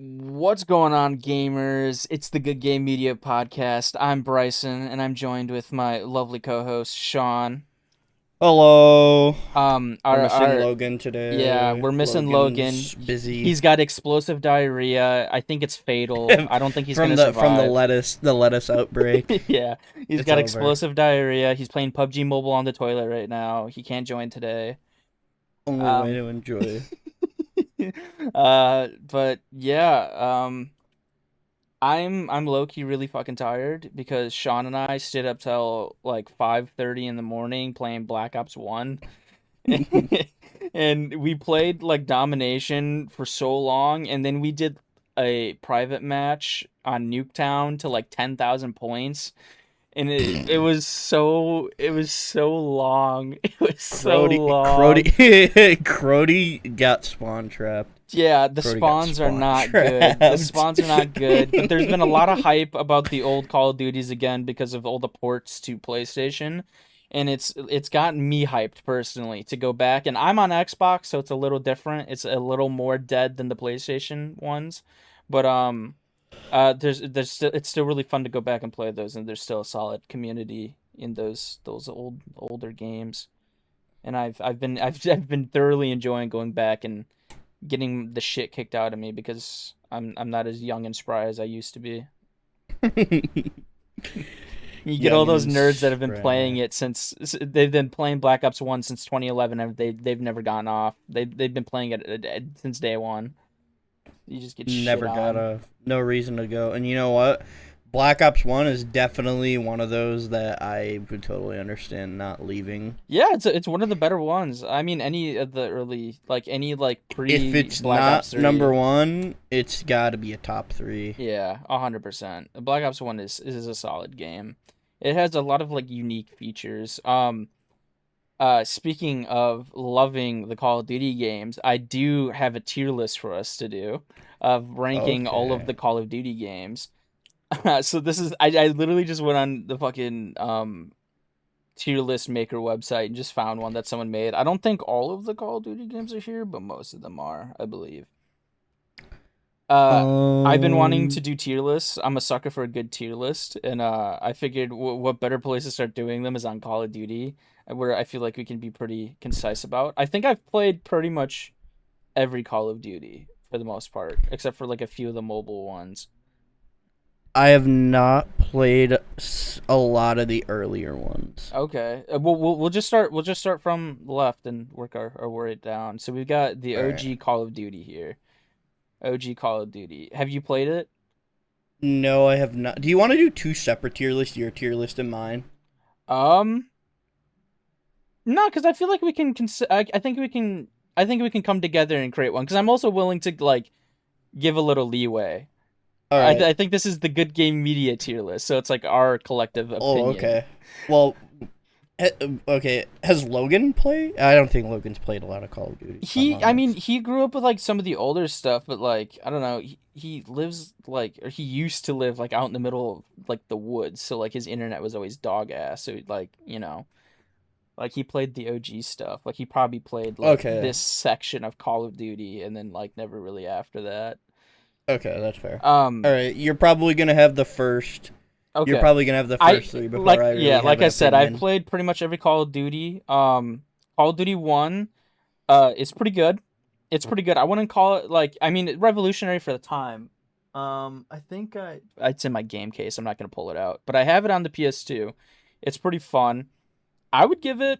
What's going on, gamers? It's the Good Game Media Podcast. I'm Bryson, and I'm joined with my lovely co-host Sean. Hello. We're Our missing our Logan yeah, today. we're missing Logan. Logan's busy He's got explosive diarrhea. I think it's fatal. I don't think he's from gonna the survive. lettuce outbreak. Yeah, he's It's got over. explosive diarrhea. He's playing PUBG Mobile on the toilet right now. He can't join today. Only way Um, to enjoy. but yeah, I'm low key really fucking tired because Sean and I stayed up till like 5:30 in the morning playing Black Ops 1. And we played like domination for so long, and then we did a private match on Nuketown to like 10,000 points, and it was so long. It was so long. Crody got spawn trapped. Yeah, the Crody got spawns are spawn not good. The trapped. spawns are not good, but there's been a lot of hype about the old Call of Duties again because of all the ports to PlayStation, and it's gotten me hyped personally to go back. And I'm on Xbox, so it's a little different. It's a little more dead than the PlayStation ones, but there's still it's still really fun to go back and play those, and there's still a solid community in those older games. And I've been thoroughly enjoying going back and getting the shit kicked out of me because I'm not as young and spry as I used to be. You get all Young those and nerds that have been playing spry. it since they've been playing Black Ops 1 since 2011 and they've never gotten off. They've been playing it since day one. You just get shit Never got on. no reason to go. And you know what? Black Ops 1 is definitely one of those that I would totally understand not leaving. Yeah, it's one of the better ones. I mean, any of the early any like If pre it's Black Ops not 3. number one, it's got to be a top three. Yeah, 100%. Black Ops 1 is a solid game. It has a lot of like unique features. Speaking of loving the Call of Duty games, I do have a tier list for us to do of ranking all of Okay. the Call of Duty games. So this is I literally just went on the fucking tier list maker website and just found one that someone made. I don't think all of the Call of Duty games are here, but most of them are, I believe. Uh, I've been wanting to Um, do tier lists. I'm a sucker for a good tier list, and I figured what better place to start doing them is on Call of Duty, where I feel like we can be pretty concise about. I think I've played pretty much every Call of Duty for the most part, except for like a few of the mobile ones. I have not played a lot of the earlier ones. Okay, we'll just start from the left and work our way down. So we've got the All right. OG Call of Duty here. OG Call of Duty. Have you played it? No, I have not. Do you want to do two separate tier lists? Your tier list and mine. Um, No, because I feel like we can. I think we can. I think we can come together and create one. Because I'm also willing to like give a little leeway. All right. I think this is the good game media tier list, so it's like our collective Oh, opinion. okay. Well, okay. Has Logan played? I don't think Logan's played a lot of Call of Duty. If I'm I mean, honest. he grew up with like some of the older stuff, but like I don't know, he lives like, or he used to live like out in the middle of like the woods, so like his internet was always dog ass. So like like he played the OG stuff. Like he probably played like Okay. this section of Call of Duty, and then like never really after that. Okay, that's fair. All Um, right, you're probably gonna have the first. You're okay. probably gonna have the first three before I Yeah, really have like an I said, I've opinion. played pretty much every Call of Duty. Call of Duty 1 it's pretty good. It's pretty good. I wouldn't call it like, I mean, revolutionary for the time. I think it's in my game case. I'm not going to pull it out, but I have it on the PS2. It's pretty fun. I would give it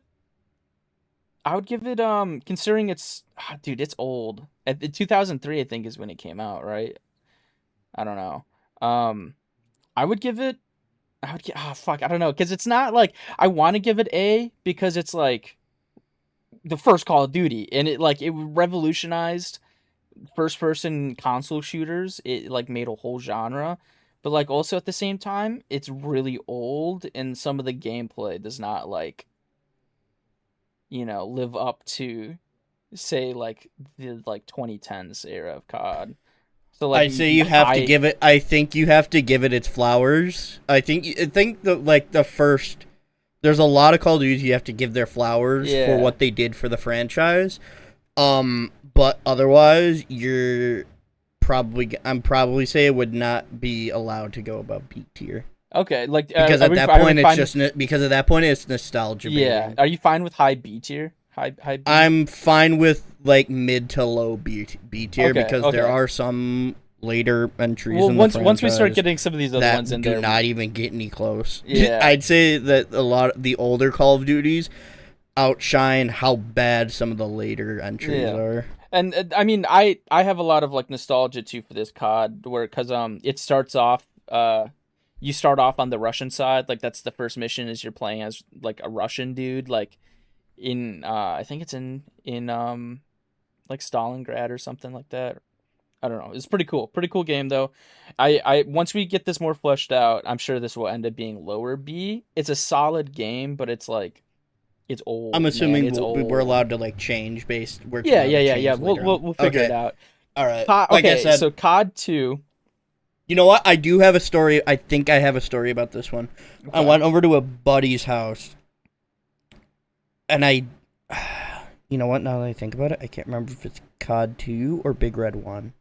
considering dude, it's old. 2003 I think is when it came out, right? I don't know. Um I would give it I would get fuck, I don't know, cuz it's not like I want to give it A because it's like the first Call of Duty, and it revolutionized first person console shooters. It like made a whole genre. But like also at the same time, it's really old and some of the gameplay does not like, live up to say like the like 2010s era of COD. So like I say you have to high. give it. I think you have to give it its flowers. I think the first. There's a lot of Call of Duty you have to give their flowers for Yeah. what they did for the franchise. But otherwise, you're probably say it would not be allowed to go above B tier. Okay, like because at that point it's just because at that point it's nostalgia. Yeah, baiting. Are you fine with high B tier? High B? I'm fine with like mid to low B tier because there are some later entries. Well, in once we start getting some of these other ones in there, do not even get any close. Yeah, I'd say that a lot of the older Call of Duties outshine how bad some of the later entries are. And I mean, I have a lot of like nostalgia too for this COD, because it starts off you start off on the Russian side, like that's the first mission is you're playing as like a Russian dude, like in I think it's in like Stalingrad or something like that. I don't know. It's pretty cool game though. I once we get this more fleshed out, I'm sure this will end up being lower B. It's a solid game, but it's like it's old. I'm assuming it's we're allowed to like change based. Yeah. We'll figure it out. All right. Like I said, so COD 2. You know what? I do have a story. I think I have a story about this one. Okay. I went over to a buddy's house, and you know what? Now that I think about it, I can't remember if it's COD 2 or Big Red 1.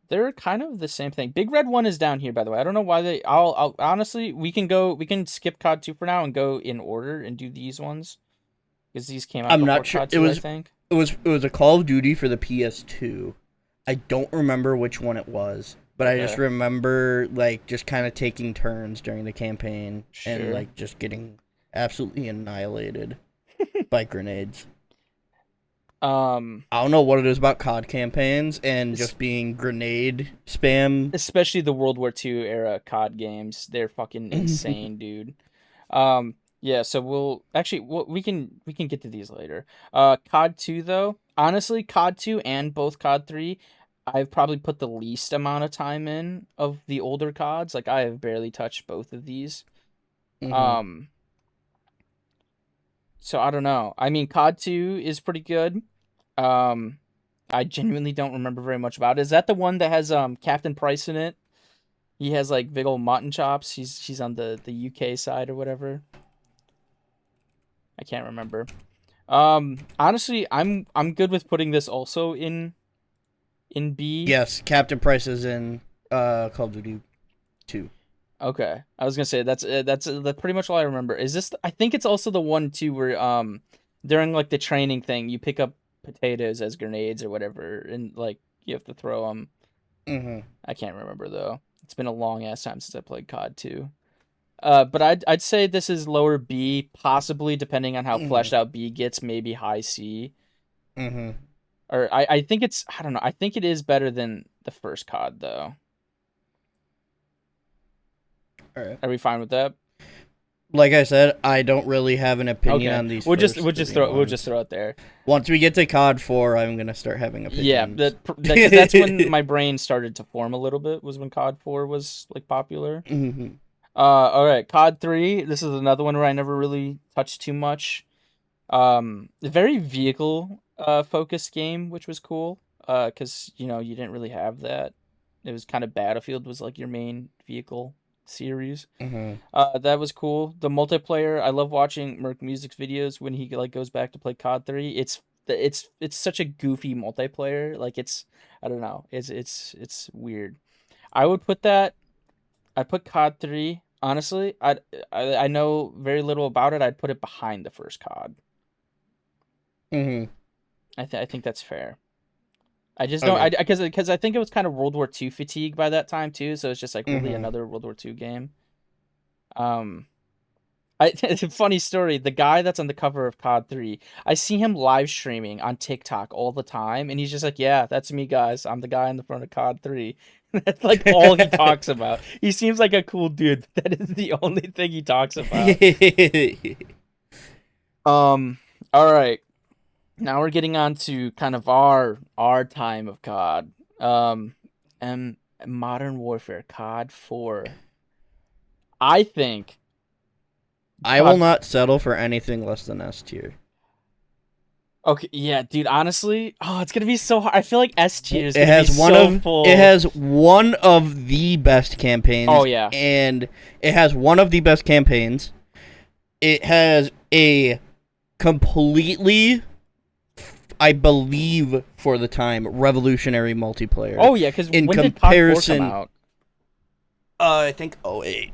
They're kind of the same thing. Big Red 1 is down here, by the way. I don't know why they. I'll honestly, we can skip COD 2 for now and go in order and do these ones because these came out. I'm not sure. COD 2, I think it was a Call of Duty for the PS2. I don't remember which one it was, but I just remember like just kind of taking turns during the campaign and like just getting absolutely annihilated by grenades. I don't know what it is about COD campaigns and just being grenade spam. Especially the World War II era COD games. They're fucking insane, dude. Yeah, so we can get to these later. COD 2 though. Honestly, COD 2 and both COD 3, I've probably put the least amount of time in of the older CODs. Like I have barely touched both of these. Mm-hmm. So I don't know. I mean, COD 2 is pretty good. I genuinely don't remember very much about it. Is that the one that has Captain Price in it? He has like big old mutton chops. He's on the UK side or whatever. I can't remember. Honestly, I'm good with putting this also in B. Yes, Captain Price is in Call of Duty 2. Okay, I was gonna say that's pretty much all I remember. Is this? I think it's also the one too where during like the training thing you pick up potatoes as grenades or whatever, and like you have to throw them. Mm-hmm. I can't remember though. It's been a long ass time since I played COD 2. But I'd say this is lower B, possibly depending on how fleshed out B gets, maybe high C. Mm-hmm. Or I think it's, I don't know. I think it is better than the first COD though. All right. Are we fine with that? Like I said, I don't really have an opinion on these. We'll just throw it there. Once we get to COD 4, I'm gonna start having opinions. Yeah, that's when my brain started to form a little bit. Was when COD 4 was like popular. Mm-hmm. All right, COD 3. This is another one where I never really touched too much. Very vehicle focused game, which was cool. Because you didn't really have that. It was kind of Battlefield was like your main vehicle series. Mm-hmm. That was cool. The multiplayer, I love watching Merc Music's videos when he like goes back to play COD 3. It's such a goofy multiplayer. Like I don't know. It's weird. I'd put COD 3. Honestly, I know very little about it. I'd put it behind the first COD. Mm-hmm. I think that's fair. I just don't, because I think it was kind of World War II fatigue by that time too, so it's just like really another World War II game. It's a funny story. The guy that's on the cover of COD 3, I see him live streaming on TikTok all the time, and he's just like, "Yeah, that's me, guys. I'm the guy in the front of COD 3." That's like all he talks about. He seems like a cool dude. That is the only thing he talks about. All right. Now we're getting on to kind of our time of COD. And Modern Warfare, COD 4. I think I will not settle for anything less than S tier. Okay, yeah, dude. Honestly, it's gonna be so hard. I feel like S tier is gonna be so full. It has one of the best campaigns. Oh yeah, and it has one of the best campaigns. It has a completely I believe for the time, revolutionary multiplayer. Oh yeah, because In when did COD 4 come comparison, out? I think '08.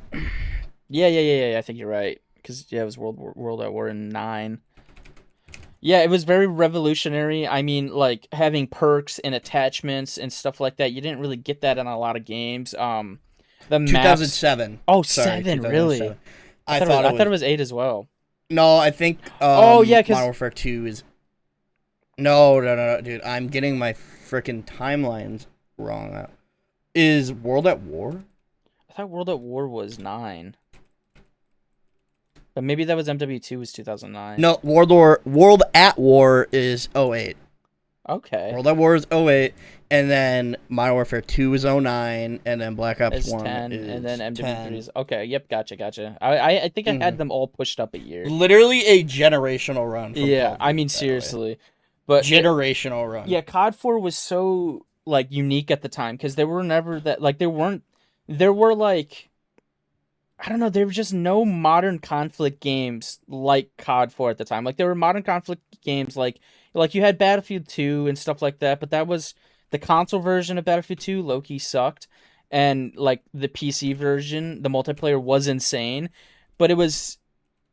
Yeah. I think you're right. Because yeah, it was World at War in 9. Yeah, it was very revolutionary. I mean, like having perks and attachments and stuff like that. You didn't really get that in a lot of games. The maps. 2007. Oh, Sorry, 7, really? 2007. I thought it I thought was it was 8 as well. no. I think Oh yeah, Modern because Warfare 2 is no, dude. I'm getting my freaking timelines wrong. Is World at War? I thought World at War was 9. But maybe that was MW2 was 2009. No, World at War is '08. Okay. World at War is '08, and then Modern Warfare 2 is '09, and then Black Ops It's 1 10, is and then MW3 10. is okay. Yep, gotcha. I think I had them all pushed up a year. Literally a generational run from Call Yeah, of I Duty, mean by the way. seriously, but Generational run. yeah, COD 4 was so like unique at the time because there were never that like there were like I don't know, there were just no modern conflict games like COD 4 at the time. Like there were modern conflict games like you had Battlefield 2 and stuff like that, but that was the console version of Battlefield 2 low-key sucked, and like the PC version, the multiplayer was insane, but it was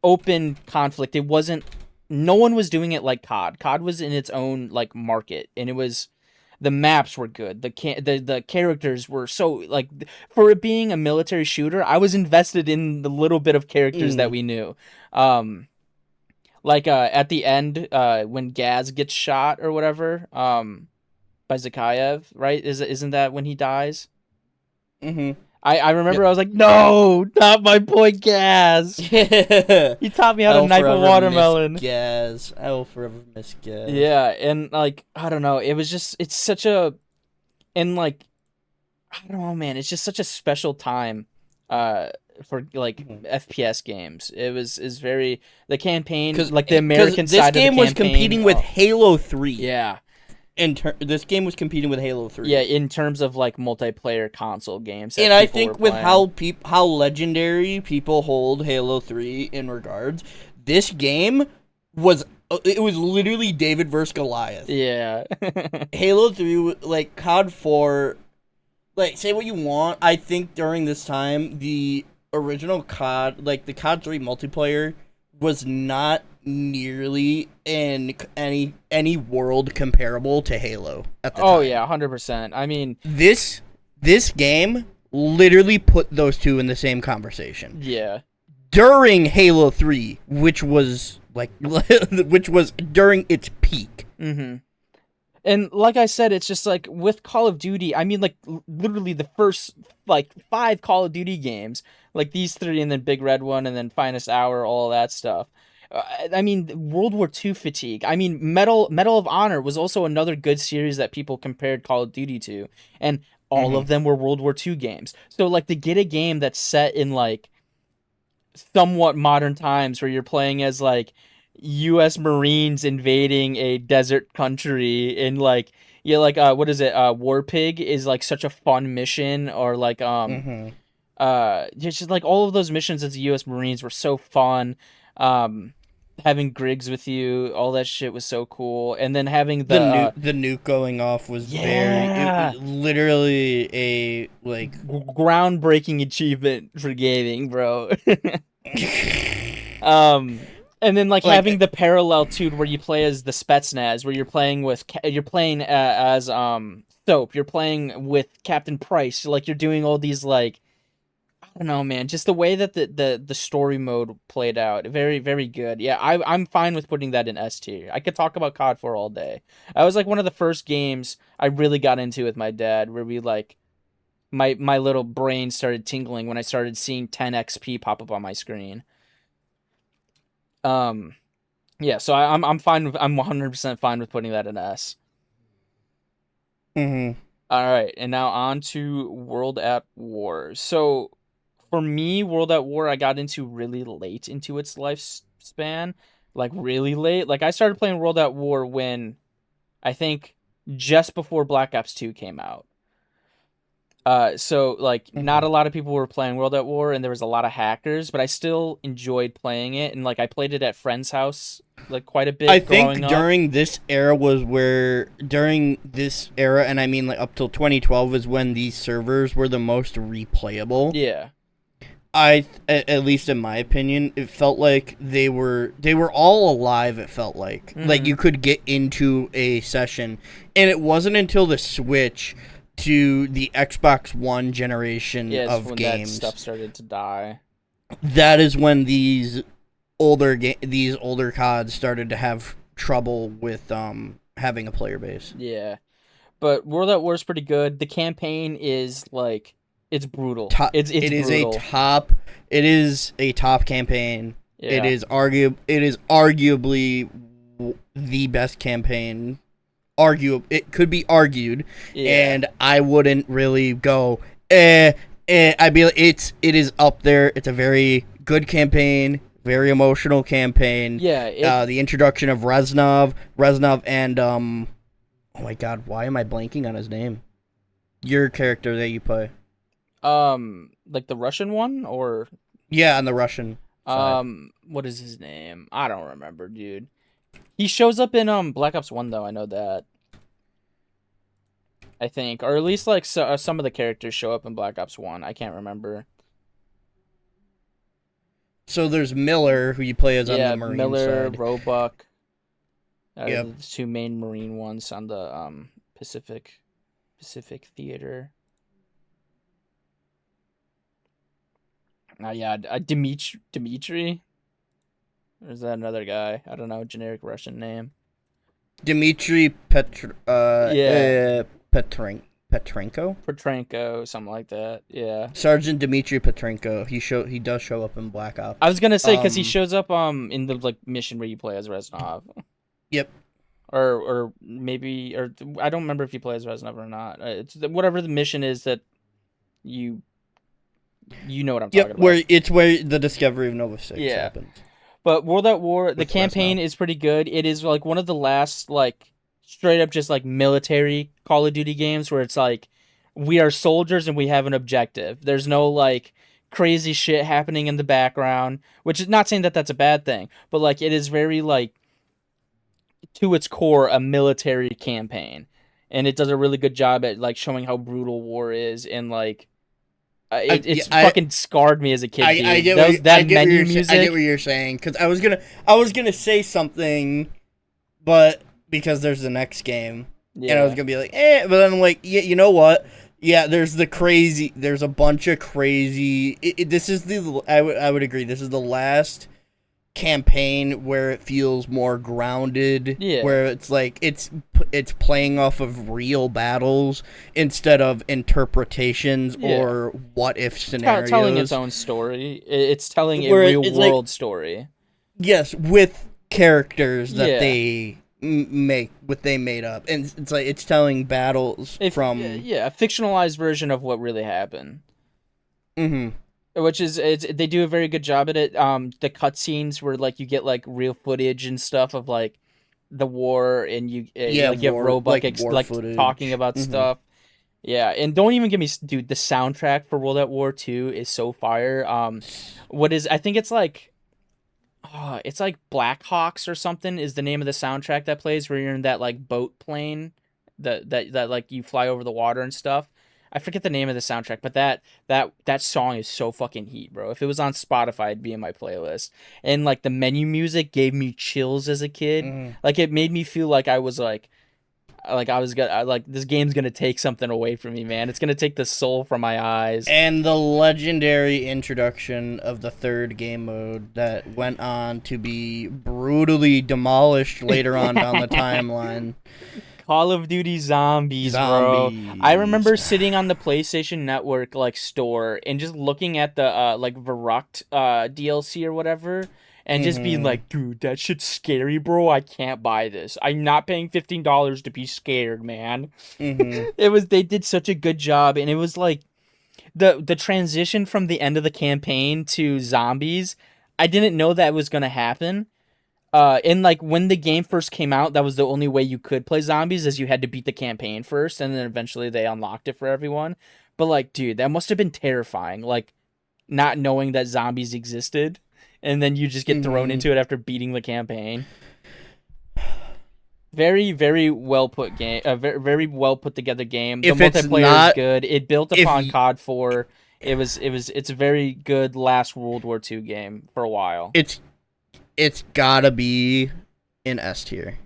open conflict. It wasn't no one was doing it like COD. COD was in its own like market, and it was the maps were good. The characters were so like for it being a military shooter, I was invested in the little bit of characters that we knew. Um like at the end when Gaz gets shot or whatever by Zakayev, right? Isn't that when he dies? Mm-hmm. I remember Yep. I was like, no, not my boy Gaz. He taught me how to I'll knife a forever watermelon. miss Gaz. I will forever miss Gaz. Yeah, and like I don't know, it was just it's such a and like I don't know, man, it's just such a special time uh for like FPS games. It was is very the campaign, like the Because American this side of the game was campaign. competing with Halo 3. Yeah. This game was competing with Halo 3. Yeah, in terms of like multiplayer console games that And I people were think with playing. how legendary people hold Halo 3 in regards, this game was it was literally David versus Goliath. Yeah. Halo 3, like COD 4, like say what you want, I think during this time the original COD, like the COD 3 multiplayer was not nearly in any world comparable to Halo at the Oh time. yeah, 100%. I mean, This game literally put those two in the same conversation. yeah. During Halo 3, which was like which was during its peak. Mhm. And like I said, it's just like with Call of Duty, I mean like literally the first like 5 Call of Duty games, like these 3 and then Big Red One and then Finest Hour, all that stuff. I mean World War II fatigue. I mean Medal of Honor was also another good series that people compared Call of Duty to, and all of them were World War II games. So like to get a game that's set in like somewhat modern times where you're playing as like U.S. Marines invading a desert country and like yeah like what is it War Pig is like such a fun mission, or like Mm-hmm. it's just like all of those missions as the U.S. Marines were so fun. um Having Griggs with you, all that shit was so cool, and then having The nuke going off was it yeah was literally a like groundbreaking achievement for gaming, bro. Um, and then like having like the parallel to where you play as the Spetsnaz, where you're playing as Soap, you're playing with Captain Price, like you're doing all these like I don't know, man, just the way that the story mode played out, very good. Yeah, I'm fine with putting that in S tier. I could talk about COD 4 all day. I was like one of the first games I really got into with my dad, where we like my little brain started tingling when I started seeing 10 XP pop up on my screen. Um, yeah, so I'm fine with I'm 100% fine with putting that in S. mm-hmm. All right, and now on to World at War. So for me, World at War I got into really late into its lifespan, like really late. Like I started playing World at War when I think just before Black Ops 2 came out. So like not Mhm. a lot of people were playing World at War, and there was a lot of hackers, but I still enjoyed playing it, and like I played it at friends' house like quite a I bit growing think up. during this era, and I mean like up till 2012, is when these servers were the most replayable. Yeah. At least in my opinion, it felt like they were all alive. It felt like Mm-hmm. you could get into a session, and it wasn't until the switch to the Xbox One generation Yeah, it's of when that games stuff started to die. that is when these older CODs started to have trouble with having a player base. Yeah. But World at War is pretty good. The campaign is like it's brutal. Top, It's it is a brutal. top it is a top campaign. Yeah. It is arguably the best campaign. It could be argued, Yeah. and I wouldn't really go I'd be like, it is up there. It's a very good campaign, very emotional campaign. Yeah, it The introduction of Reznov, and oh my god, why am I blanking on his name? Your character that you play. like the Russian one or Yeah, on the Russian side. what is his name? I don't remember, dude. He shows up in Black Ops 1 though, I know that. I think or at least like some of the characters show up in Black Ops 1. I can't remember. So there's Miller, who you play as on the Yeah, Marine Miller, side. Roebuck are Yep. the two main Marine ones on the Pacific Theater. Yeah, Dimitri, or is that another guy? I don't know, generic Russian name. Dmitry Yeah, Petrenko. Petrenko, something like that. Yeah, Sergeant Dmitry Petrenko. He does show up in Black I was Ops. gonna say because he shows up in the like mission where you play as Reznov, Yep. or maybe or I don't remember if you play as Reznov or not. It's whatever the mission is that you know what I'm Yep. talking about. Where the discovery of Nova 6 Yeah. happens But World at War, the with campaign Reznov. is pretty good. It is like one of the last like straight up just like military Call of Duty games where it's like we are soldiers and we have an objective. There's no like crazy shit happening in the background, which is not saying that that's a bad thing, but like it is very like to its core a military campaign. And it does a really good job at like showing how brutal war is and like Yeah, it's fucking scarred me as a kid, I dude. get what Those that menu I get what music. you're saying, because I was gonna say something, but because there's the next game, and I was Yeah. gonna be like, but then I'm like, yeah, you know what? Yeah, there's a bunch of crazy. This is I would agree. This is the last campaign where it feels more grounded, Yeah. where it's like it's playing off of real battles instead of interpretations Yeah. or what if Telling its scenarios. own story. It's telling a Where real it's like, world story. yes, with characters that Yeah. they make what they made up, and it's like it's telling battles If from. yeah, a fictionalized version of what really happened. Hmm. Which is they do a very good job at it. The cutscenes where like you get like real footage and stuff of like the war, and Yeah, like you have Roebuck war like talking footage. about Hmm. stuff. Yeah, and don't even get me, dude. The soundtrack for World at War 2 is so fire. What is I think it's like Black Hawks or something is the name of the soundtrack that plays where you're in that like boat plane that like you fly over the water and stuff. I forget the name of the soundtrack, but that song is so fucking heat, bro. If it was on Spotify, it'd be in my playlist. And like the menu music gave me chills as a kid. Hmm. Like it made me feel like I was like I was gonna like this game's gonna take something away from me, man. It's gonna take the soul from my eyes. And the legendary introduction of the third game mode that went on to be brutally demolished later on down the timeline. Call of Duty Zombies, bro. I remember Zombies. sitting on the PlayStation Network like store and just looking at the like Verrucht DLC or whatever and just being Hmm. like, dude, that shit's scary, bro. I can't buy this. I'm not paying $15 to be scared, man. Hmm. They did such a good job, and it was like the transition from the end of the campaign to zombies. I didn't know that was gonna happen. And like when the game first came out, that was the only way you could play zombies, is you had to beat the campaign first, and then eventually they unlocked it for everyone. But like, dude, that must have been terrifying. Like, not knowing that zombies existed, and then you just get thrown into it after beating the campaign. Very, very well put game. Very, very well put together game. The multiplayer is good. It built upon COD 4. It's a very good last World War II game for a while. It's gotta be in S tier.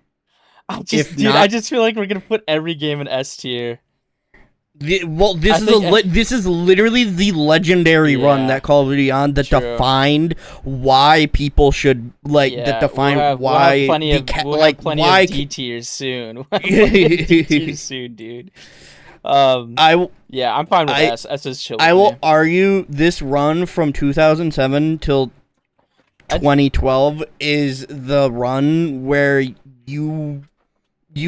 I just feel like we're gonna put every game in S tier. This is literally the legendary run that Call of Duty on that defined why people should that defined why we'll have plenty of D tiers soon. D tiers soon, dude. I'm fine with S. S is chill. I will argue this run from 2007 till 2012 is the run where you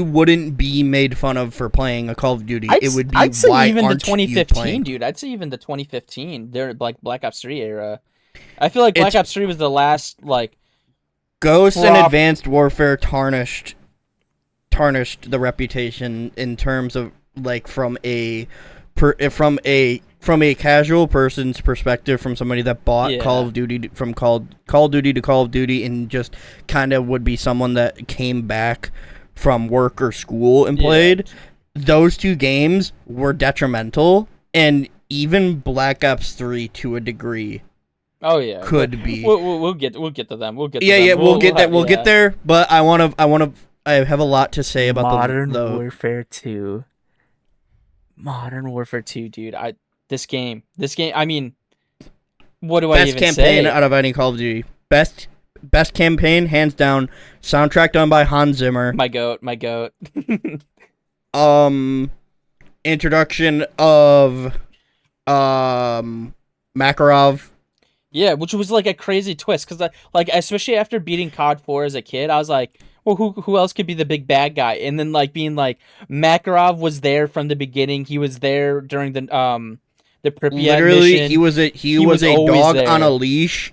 wouldn't be made fun of for playing a Call of Duty. It would be I'd say why even the aren't 2015, dude. I'd say even the 2015. They're like Black Ops 3 era. I feel like Black Ops 3 was the last like Ghost and Advanced Warfare tarnished the reputation in terms of like from a casual person's perspective, from somebody that bought Call of Duty from Call of Duty to Call of Duty and just kind of would be someone that came back from work or school and played. Those two games were detrimental, and even Black Ops 3 to a degree. Oh yeah, could be. We'll get to them. We'll get to them. We'll get there. But I have a lot to say about Modern Warfare 2. Modern Warfare 2, dude. This game. I mean, what do I even say? Best campaign out of any Call of Duty. Best campaign, hands down. Soundtrack done by Hans Zimmer. My goat. Introduction of Makarov. Yeah, which was like a crazy twist, because like especially after beating COD 4 as a kid, I was like, well, who else could be the big bad guy? And then like being like Makarov was there from the beginning. He was there during the Pripyat literally mission. he was a dog there. On a leash,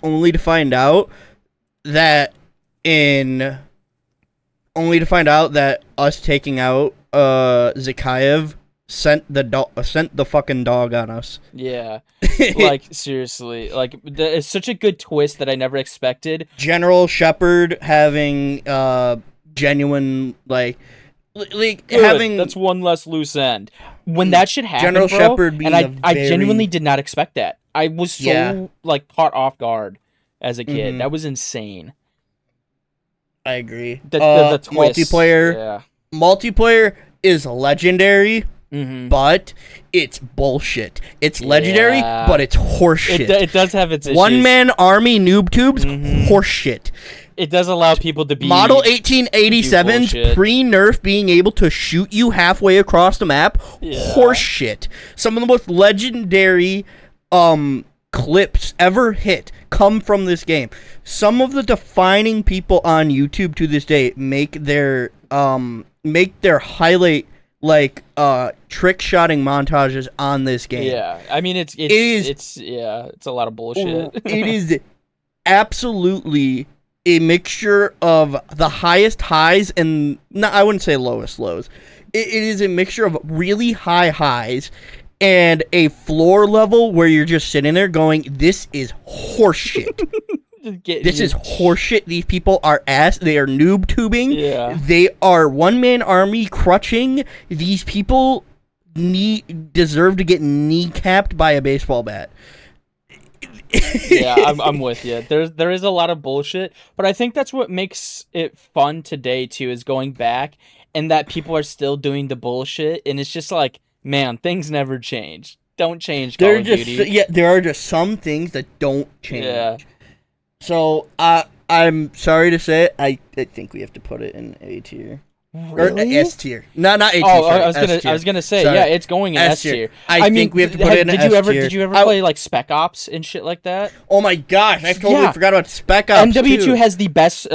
only to find out that us taking out Zakayev sent the fucking dog on us. Yeah. Like seriously, like it's such a good twist that I never expected. General Shepard having genuine having, that's one less loose end. When that shit happened, General Shepard being I genuinely did not expect that. I was so like caught off guard as a kid. That was insane. I agree. The twist. Multiplayer is legendary, but it's bullshit. It's legendary, but it's horseshit. It does have its issues. One-man army noob tubes, horseshit. It does allow people to be Model 1887's pre-nerf being able to shoot you halfway across the map. Horseshit. Some of the most legendary clips ever hit come from this game. Some of the defining people on YouTube to this day make their highlight trick shotting montages on this game. Yeah, I mean it's a lot of bullshit. It is absolutely a mixture of the highest highs and I wouldn't say lowest lows. It is a mixture of really high highs and a floor level where you're just sitting there going, "This is horseshit." This is horseshit. These people are ass. They are noob tubing. Yeah. They are one-man army crutching. These people deserve to get kneecapped by a baseball bat. Yeah, I'm with you. There is a lot of bullshit, but I think that's what makes it fun today too, is going back and that people are still doing the bullshit, and it's just like, man, things never change. Don't change Call of Duty. Yeah, there are just some things that don't change. Yeah. So I'm sorry to say, I think we have to put it in A tier. Really? Or S tier. Not A tier. I was gonna say, yeah, it's going in S tier. I think we have to put it in S tier. Did you ever play like Spec Ops and shit like that? Oh my gosh, I totally forgot about Spec Ops. MW2 has the best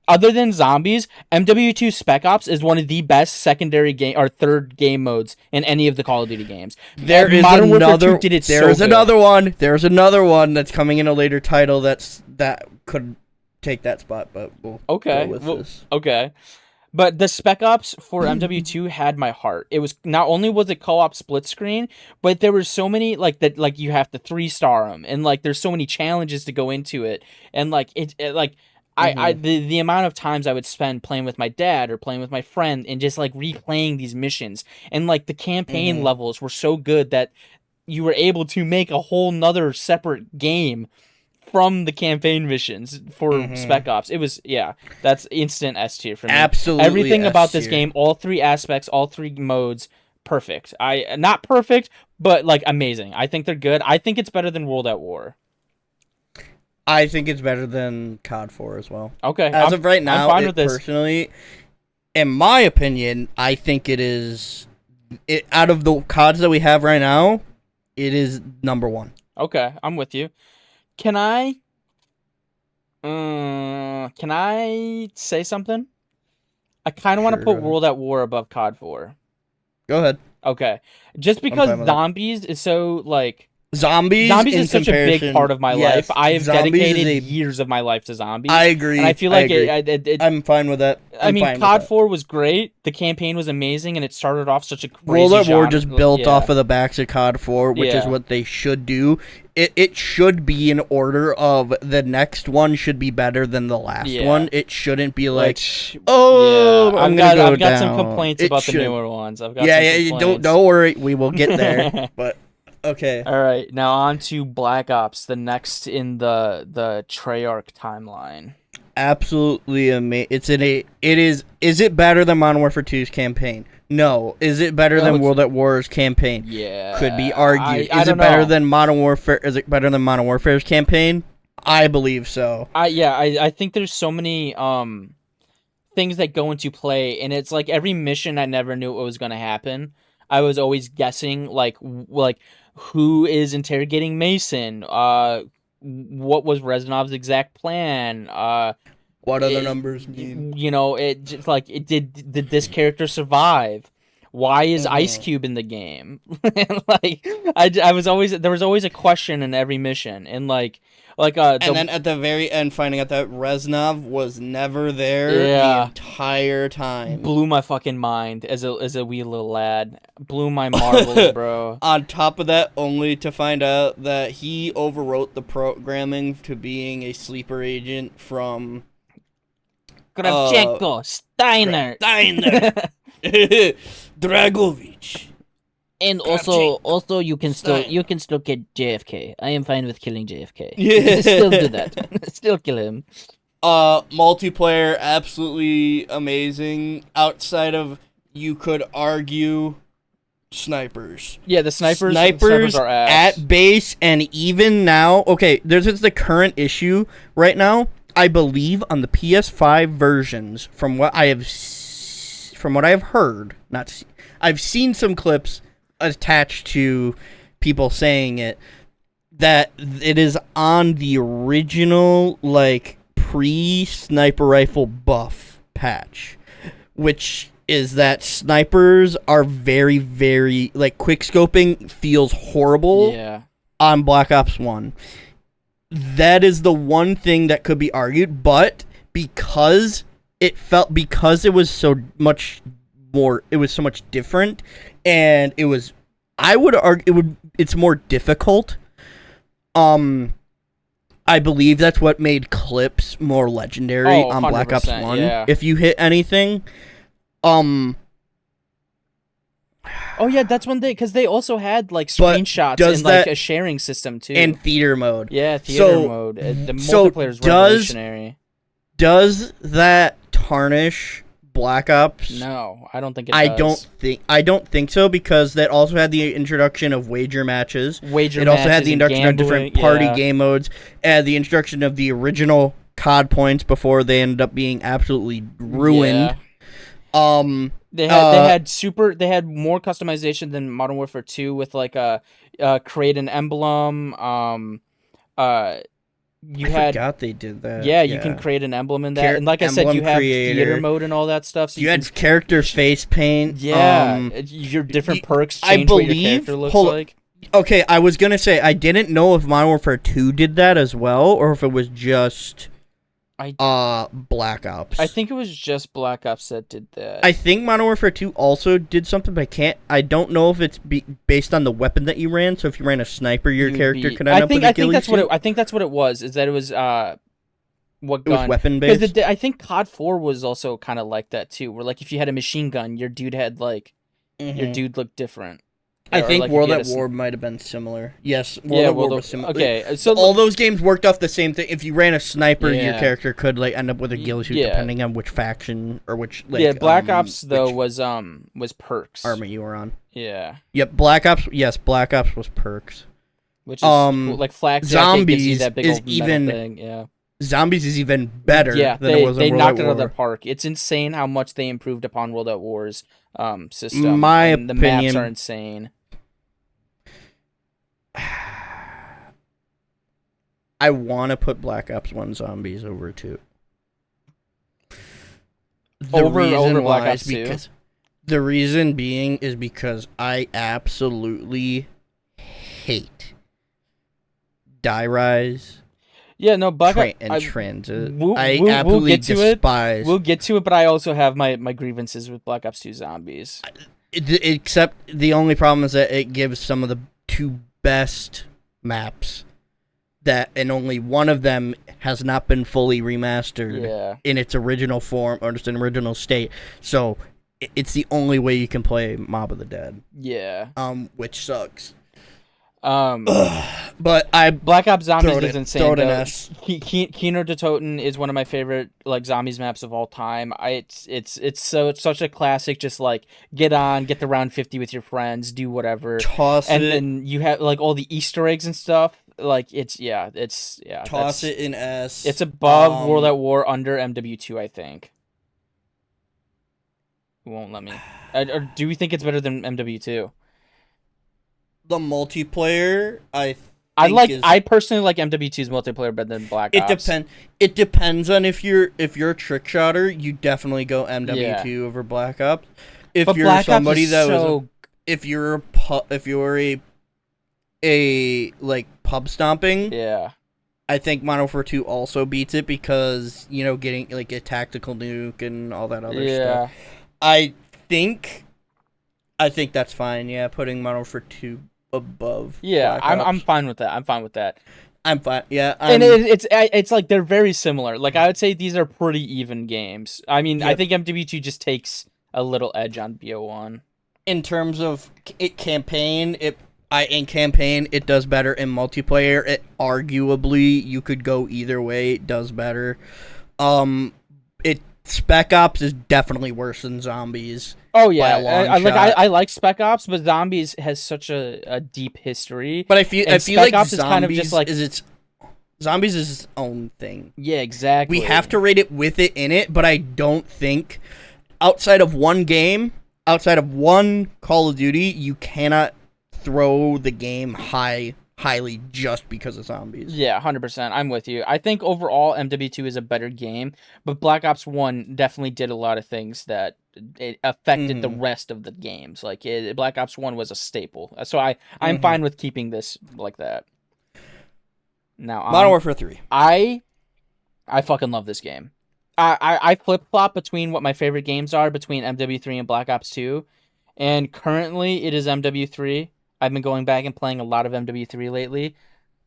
other than zombies, MW2 Spec Ops is one of the best secondary game or third game modes in any of the Call of Duty games. There's another one that's coming in a later title that could take that spot, but we'll go with this. Okay. But the Spec Ops for MW2 had my heart. It was not only was it co-op split screen, but there were so many like that, like you have to 3-star them, and like there's so many challenges to go into it, and like it like the amount of times I would spend playing with my dad or playing with my friend and just like replaying these missions, and like the campaign levels were so good that you were able to make a whole nother separate game from the campaign missions for Spec Ops. It was, yeah, that's instant S tier for me. Absolutely, everything about this S-tier. game, all 3 aspects, all 3 modes, perfect. Not perfect, but like amazing. I think they're good. I think it's better than World at War. I think it's better than COD 4 as well. Okay, As of right now, I'm fine with this. Personally, in my opinion, I think it is. Out of the CODs that we have right now, it is number 1. Okay, I'm with you. Can I say something? I kind of want to put World at War above COD 4. Go ahead. Okay. Just because zombies is so, like... Zombies is such a big part of my life. I have dedicated years of my life to zombies. I agree. And I feel like I'm fine with that. I mean, COD 4 was great. The campaign was amazing, and it started off such a crazy World at War genre. just built off of the backs of COD 4, which is what they should do. It should be in order of the next one should be better than the last one. It shouldn't be like, I've got some complaints about the newer ones. I've got some complaints. Don't worry, we will get there. But okay. All right, now on to Black Ops, the next in the Treyarch timeline. Absolutely amazing. Is it better than Modern Warfare 2's campaign? No. Is it better than World at War's campaign? Yeah. Could be argued. Is it better than Modern Warfare? Is it better than Modern Warfare's campaign? I believe so. I think there's so many things that go into play, and it's like every mission I never knew what was going to happen. I was always guessing like who is interrogating Mason? What was Rezinov's exact plan? What other numbers mean? You know, it just like did this character survive? Why is Ice Cube in the game? Like I was always there was always a question in every mission, and and then at the very end, finding out that Reznov was never there the entire time blew my fucking mind as a wee little lad. Blew my marbles, bro. On top of that, only to find out that he overwrote the programming to being a sleeper agent from Kravchenko, Steiner, Dragovich. And also you can still get JFK. I am fine with killing JFK. Yeah. Still do that. Still kill him. Multiplayer absolutely amazing. Outside of, you could argue, snipers. Yeah, the snipers are ass. At base, and even now, okay, there's the current issue right now. I believe on the PS5 versions, from what I have heard, I've seen some clips attached to people saying it, that it is on the original like pre-sniper rifle buff patch, which is that snipers are very, very like quick scoping feels horrible on Black Ops 1. That is the one thing that could be argued, but because it was so much more, it was so much different, and it was, I would argue it's more difficult. I believe that's what made clips more legendary on Black Ops 1. Yeah. If you hit anything, oh yeah, that's one thing, because they also had like screenshots and like a sharing system too, and theater mode. Yeah, theater mode. The multiplayer is revolutionary. Does that tarnish Black Ops? No, I don't think it does. I don't think so, because that also had the introduction of wager matches. It also had the introduction of different party game modes, and the introduction of the original COD points before they ended up being absolutely ruined. Yeah. They had more customization than Modern Warfare 2 with like create an emblem. I forgot they did that. Yeah, you can create an emblem in that, and like I said, you have theater mode and all that stuff. So you had character face paint. Yeah, your different perks change what your character looks like. Okay, I was gonna say I didn't know if Modern Warfare 2 did that as well, or if it was just Black Ops. I think it was just Black Ops that did that. I think Modern Warfare 2 also did something, but I don't know if it's based on the weapon that you ran. So if you ran a sniper, your character could end up with a ghillie suit. I think that's what it was. Is that it was what gun? It was weapon based. I think COD 4 was also kind of like that too. Where like if you had a machine gun, your dude had like your dude looked different. I think like World at War might have been similar. Yes, World at War was similar. Okay, so all those games worked off the same thing. If you ran a sniper, your character could like end up with a ghillie suit, depending on which faction or which. Like, Black Ops though was perks. Army you were on. Yeah. Yep, Black Ops. Yes, Black Ops was perks. Which is cool. Like Flak Zombies that big is old even. Thing. Yeah. Zombies is even better. Yeah, than it was they in World knocked at it out of War. the park. It's insane how much they improved upon World at War's system. My and the opinion, maps are insane. I want to put Black Ops 1 Zombies over 2. Over Black Ops 2? The reason being is because I absolutely hate Die Rise. Yeah, no, Black Ops and Transit. I absolutely despise. We'll get to it, but I also have my grievances with Black Ops 2 Zombies. Except the only problem is that it gives some of the two best maps and only one of them has not been fully remastered in its original form or its original state. So it's the only way you can play Mob of the Dead. Yeah. Which sucks. But Black Ops Zombies is insane. Kino de Toten is one of my favorite like zombies maps of all time. It's such a classic. Just like get the round 50 with your friends, do whatever, then you have like all the Easter eggs and stuff. Like toss it in S. It's above World at War, under MW2, I think. It won't let me. Or do we think it's better than MW2? The multiplayer, I personally like MW2's multiplayer better than Black Ops. It depends on if you're a trick shotter, you definitely go MW2 over Black Ops. If you're a like pub stomping, I think Modern Warfare 2 also beats it because getting like a tactical nuke and all that other stuff. I think that's fine. Yeah, putting Modern Warfare 2 above. Yeah, I'm fine with that. I'm fine. Yeah, and it's like they're very similar. Like I would say these are pretty even games. I mean, I think MW2 just takes a little edge on BO1 in terms of campaign. In campaign, it does better. In multiplayer, it arguably you could go either way. It does better. Spec Ops is definitely worse than Zombies. Oh yeah, I like Spec Ops, but Zombies has such a deep history. But I feel Spec like Ops Zombies is kind of just like Zombies is its own thing. Yeah, exactly. We have to rate it with it in it, but I don't think outside of one Call of Duty, you cannot throw the game highly just because of Zombies. Yeah, 100%. I'm with you. I think overall MW2 is a better game, but Black Ops 1 definitely did a lot of things that it affected the rest of the games. Like Black Ops 1 was a staple. So I'm fine with keeping this like that. Now Modern Warfare 3. I fucking love this game. I flip-flop between what my favorite games are between MW3 and Black Ops 2, and currently it is MW3. I've been going back and playing a lot of MW3 lately.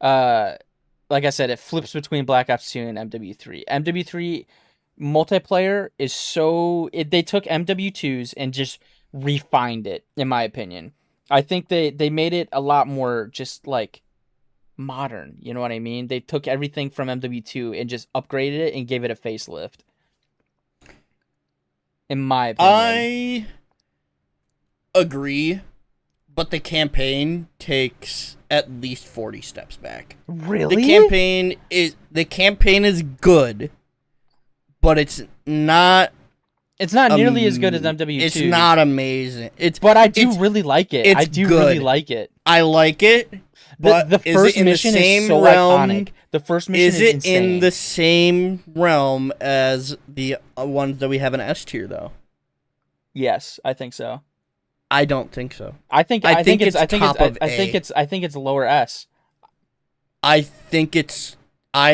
Like I said, it flips between Black Ops 2 and MW3. MW3 multiplayer is they took MW2's and just refined it, in my opinion. I think they made it a lot more just like modern, you know what I mean? They took everything from MW2 and just upgraded it and gave it a facelift. In my opinion. I agree. But the campaign takes at least 40 steps back. Really? The campaign is good, but it's not. It's not nearly as good as MW2. It's not amazing. But I do really like it. I do really like it. I like it. But the first mission is so iconic. The first mission is insane. Is it in the same realm as the ones that we have in S tier though? Yes, I think so. I don't think so. I think it's lower S. I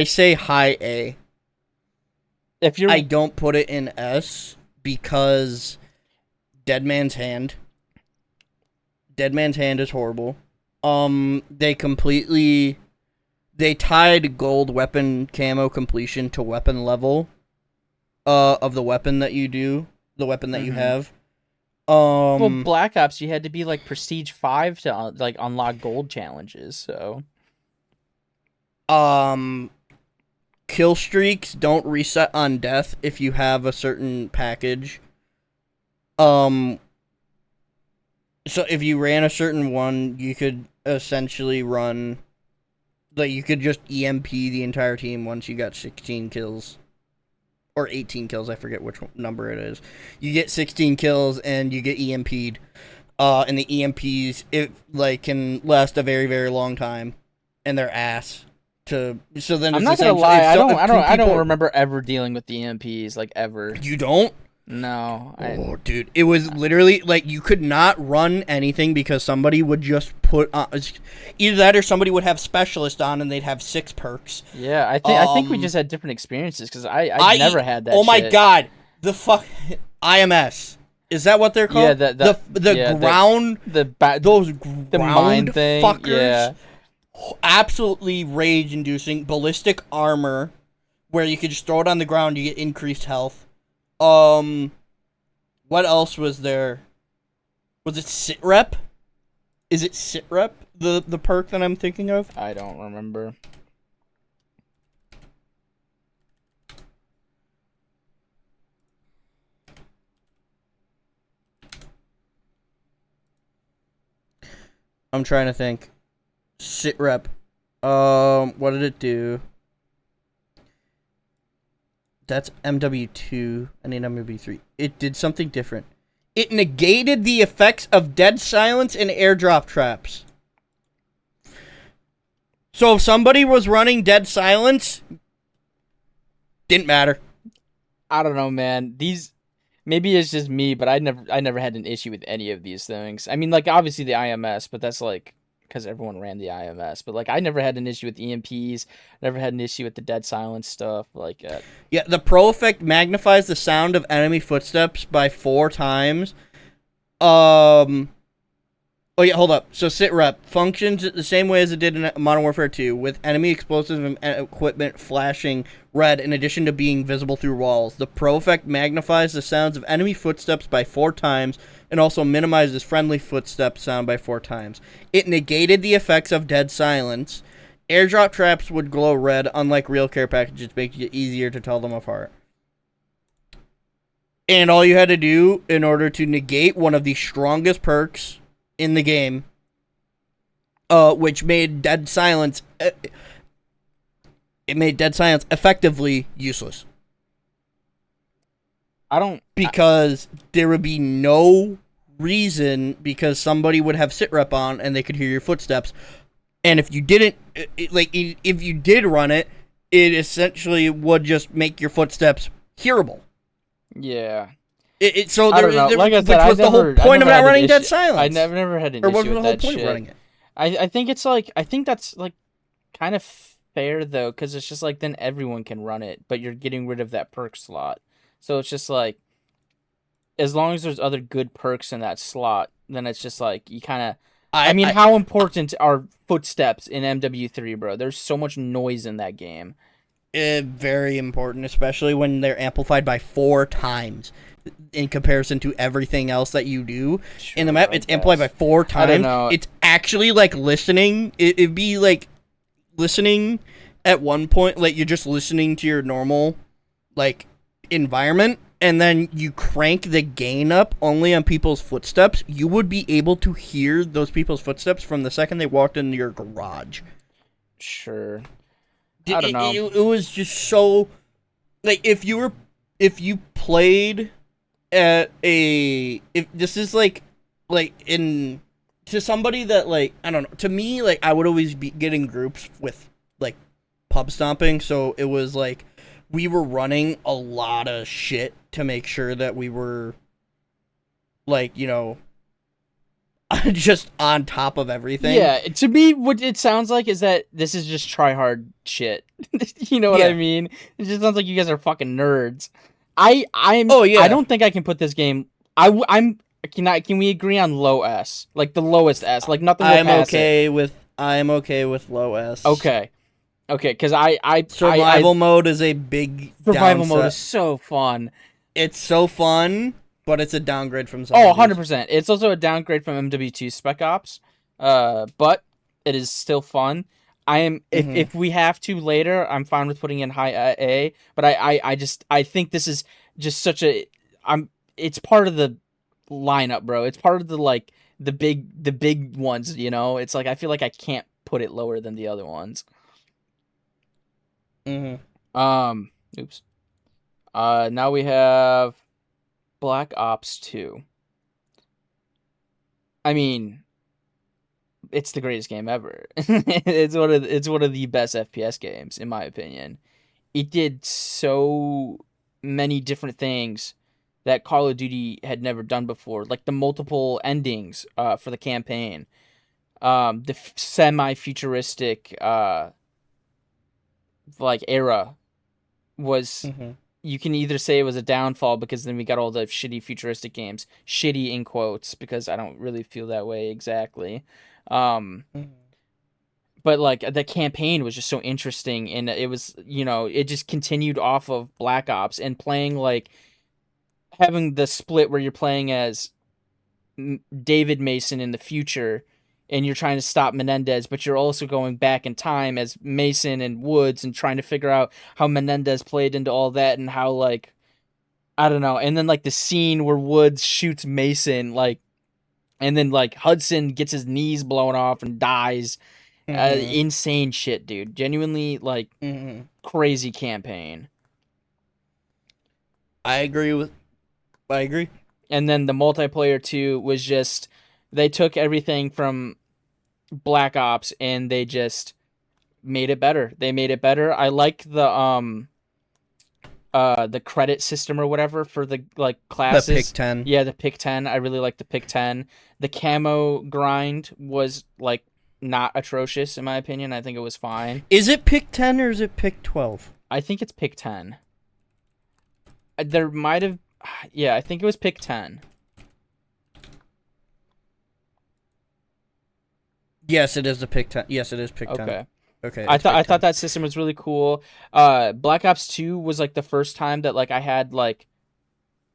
say high A. I don't put it in S because Dead Man's Hand. Dead Man's Hand is horrible. They tied gold weapon camo completion to weapon level of the weapon that you do, the weapon that you have. Well, Black Ops, you had to be like Prestige 5 to like unlock gold challenges, so kill streaks don't reset on death if you have a certain package. So if you ran a certain one, you could essentially run, like, you could just EMP the entire team once you got 16 kills. Or 18 kills, I forget which number it is. You get 16 kills and you get EMP'd. And the EMPs, can last a very, very long time. And they're ass. So then I'm not gonna lie, I don't remember ever dealing with the EMPs, like, ever. You don't? No. Oh, dude. It was literally, like, you could not run anything because somebody would just put on... Either that or somebody would have Specialist on and they'd have 6 perks. Yeah, I think we just had different experiences because I never had that. Oh my god. The fuck... IMS. Is that what they're called? Yeah, the ground... those ground mine thing, fuckers. Yeah. Absolutely rage-inducing. Ballistic armor, where you could just throw it on the ground, you get increased health. What else was there? Was it Sit Rep? Is it Sit Rep, the perk that I'm thinking of? I don't remember. I'm trying to think. Sit Rep. What did it do? That's MW2. I need MW3. It did something different. It negated the effects of dead silence and airdrop traps. So if somebody was running dead silence, didn't matter. I don't know, man. Maybe it's just me, but I never had an issue with any of these things. I mean, like, obviously the IMS, but that's like because everyone ran the IMS. But like, I never had an issue with EMPs. Never had an issue with the dead silence stuff. Like, yeah, the pro effect magnifies the sound of enemy footsteps by 4 times. Oh yeah, hold up. So Sit Rep functions the same way as it did in Modern Warfare 2, with enemy explosives and equipment flashing red in addition to being visible through walls. The pro effect magnifies the sounds of enemy footsteps by 4 times and also minimizes friendly footsteps sound by 4 times. It negated the effects of dead silence. Airdrop traps would glow red, unlike real care packages, making it easier to tell them apart. And all you had to do in order to negate one of the strongest perks in the game, which made dead silence, it made dead silence effectively useless. Because there would be no reason, because somebody would have Sit Rep on and they could hear your footsteps. And if you didn't, if you did run it, it essentially would just make your footsteps hearable. Yeah. So I don't know. Like I said, which was the whole point of not running dead silence. I never had an issue with that shit. Or what was the whole point of running it? I think that's like kind of fair though, because it's just like then everyone can run it, but you're getting rid of that perk slot. So it's just like, as long as there's other good perks in that slot, then it's just like you kind of. How important are footsteps in MW3, bro? There's so much noise in that game. Very important, especially when they're amplified by 4 times in comparison to everything else that you do. In the map, it's amplified by 4 times. I don't know. It's actually like listening. It'd be like listening at one point, like you're just listening to your normal like environment, and then you crank the gain up only on people's footsteps. You would be able to hear those people's footsteps from the second they walked into your garage. Sure. I don't know. It was just so, like, if you played at if this is like in, to somebody that, like, I don't know, to me, like, I would always be getting groups with, like, pub stomping, so it was like we were running a lot of shit to make sure that we were, like, you know, just on top of everything. Yeah, to me, what it sounds like is that this is just try hard shit. You know what I mean? It just sounds like you guys are fucking nerds. I don't think I can put this game. Can we agree on low S, like the lowest S, like nothing will pass it. I'm okay with low S. Okay, because survival mode is a big survival downside. mode is so fun. It's so fun, but it's a downgrade from zombies. 100%. It's also a downgrade from MW2 Spec Ops, but it is still fun. If we have to later, I'm fine with putting in high A, but I think this is just such a it's part of the lineup, bro. It's part of the big ones, you know? It's like I feel like I can't put it lower than the other ones. Oops. Now we have Black Ops 2. I mean, it's the greatest game ever. It's one of the best FPS games in my opinion. It did so many different things that Call of Duty had never done before, like the multiple endings for the campaign, the semi-futuristic like era was. You can either say it was a downfall because then we got all the shitty futuristic games, shitty in quotes, because I don't really feel that way exactly. But like the campaign was just so interesting, and it was, you know, it just continued off of Black Ops and playing like having the split where you're playing as David Mason in the future and you're trying to stop Menendez, but you're also going back in time as Mason and Woods and trying to figure out how Menendez played into all that and how, like, I don't know. And then, like, the scene where Woods shoots Mason, like, and then, like, Hudson gets his knees blown off and dies. Insane shit, dude. Genuinely, like, crazy campaign. I agree. And then the multiplayer, too, was just... They took everything from Black Ops and they just made it better. I like the credit system or whatever for the like classes. The pick 10. Yeah, the pick 10. I really like the pick 10. The camo grind was like not atrocious in my opinion. I think it was fine. Is it pick 10 or is it pick 12? I think it's pick 10. There might have... Yeah, I think it was pick 10. Yes, it is the pick 10. Yes, it is pick 10. Okay. I thought that system was really cool. Black Ops 2 was like the first time that like I had like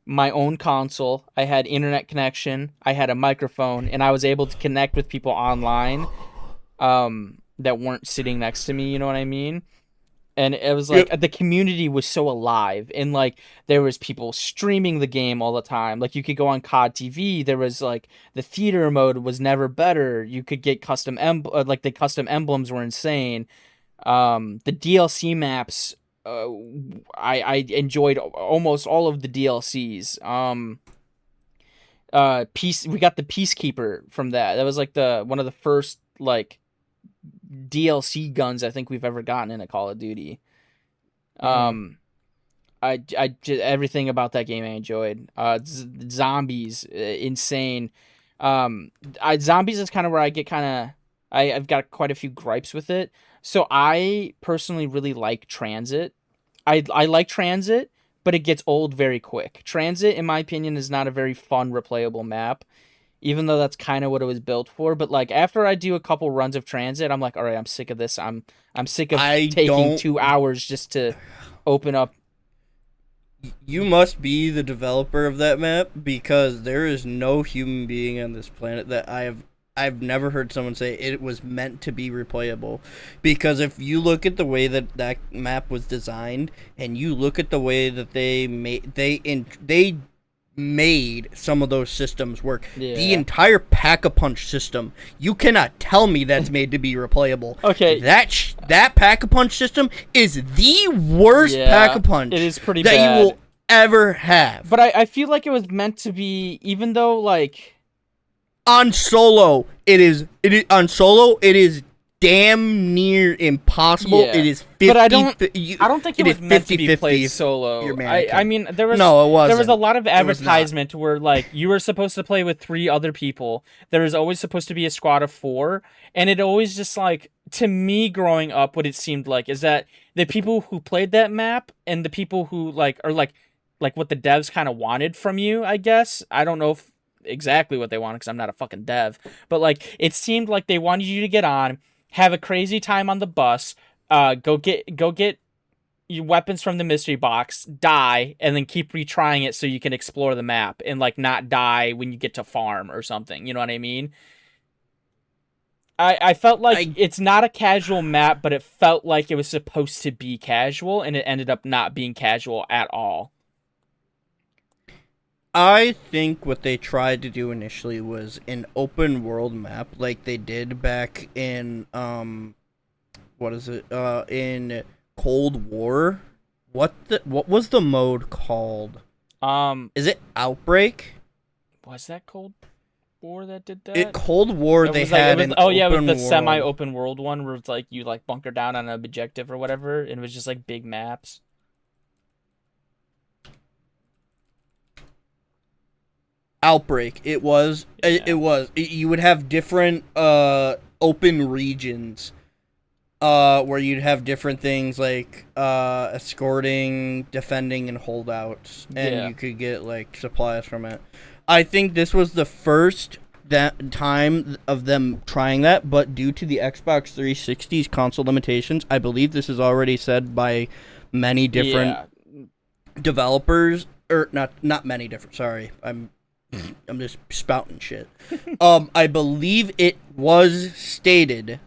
my own console. I had internet connection. I had a microphone, and I was able to connect with people online that weren't sitting next to me. You know what I mean? And it was like the community was so alive, and like there was people streaming the game all the time. Like you could go on COD TV. There was like the theater mode was never better. You could get custom like the custom emblems were insane. The DLC maps, I enjoyed almost all of the DLCs. We got the Peacekeeper from that. That was like one of the first like DLC guns I think we've ever gotten in a Call of Duty. I everything about that game I enjoyed. Zombies, insane. Zombies is kind of where I get I've got quite a few gripes with it. So I personally really like Transit. I like Transit, but it gets old very quick. Transit, in my opinion, is not a very fun, replayable map. Even though that's kind of what it was built for, but like after I do a couple runs of Transit, I'm like, all right, I'm sick of this. I'm sick of taking 2 hours just to open up. You must be the developer of that map, because there is no human being on this planet that I've never heard someone say it was meant to be replayable. Because if you look at the way that map was designed, and you look at the way that they made some of those systems work. Yeah. The entire Pack-a-Punch system, you cannot tell me that's made to be replayable. Okay. That Pack-a-Punch system is the worst Pack-a-Punch it is pretty that bad. You will ever have. But I feel like it was meant to be, even though like on solo it is damn near impossible. Yeah. It is 50. But I don't think it was meant to be played You're solo. mannequin. I mean, there was No, it wasn't. There was a lot of advertisement where like you were supposed to play with 3 other people. There was always supposed to be a squad of 4, and it always just like, to me growing up, what it seemed like is that the people who played that map and the people who like are like what the devs kind of wanted from you, I guess. I don't know if exactly what they wanted because I'm not a fucking dev, but like it seemed like they wanted you to get on, have a crazy time on the bus, go get your weapons from the mystery box, die, and then keep retrying it so you can explore the map and like not die when you get to farm or something. You know what I mean? I felt like it's not a casual map, but it felt like it was supposed to be casual, and it ended up not being casual at all. I think what they tried to do initially was an open world map like they did back in in Cold War. What was the mode called? Is it Outbreak? Was that Cold War that did that? Cold War, it was the semi-open world one where it's like you like bunker down on an objective or whatever, and it was just like big maps. Outbreak. It was. You would have different open regions where you'd have different things like escorting, defending, and holdouts, and you could get like supplies from it. I think this was the first time of them trying that, but due to the Xbox 360's console limitations, I believe this is already said by many different developers, or not many different. Sorry, I'm just spouting shit. I believe it was stated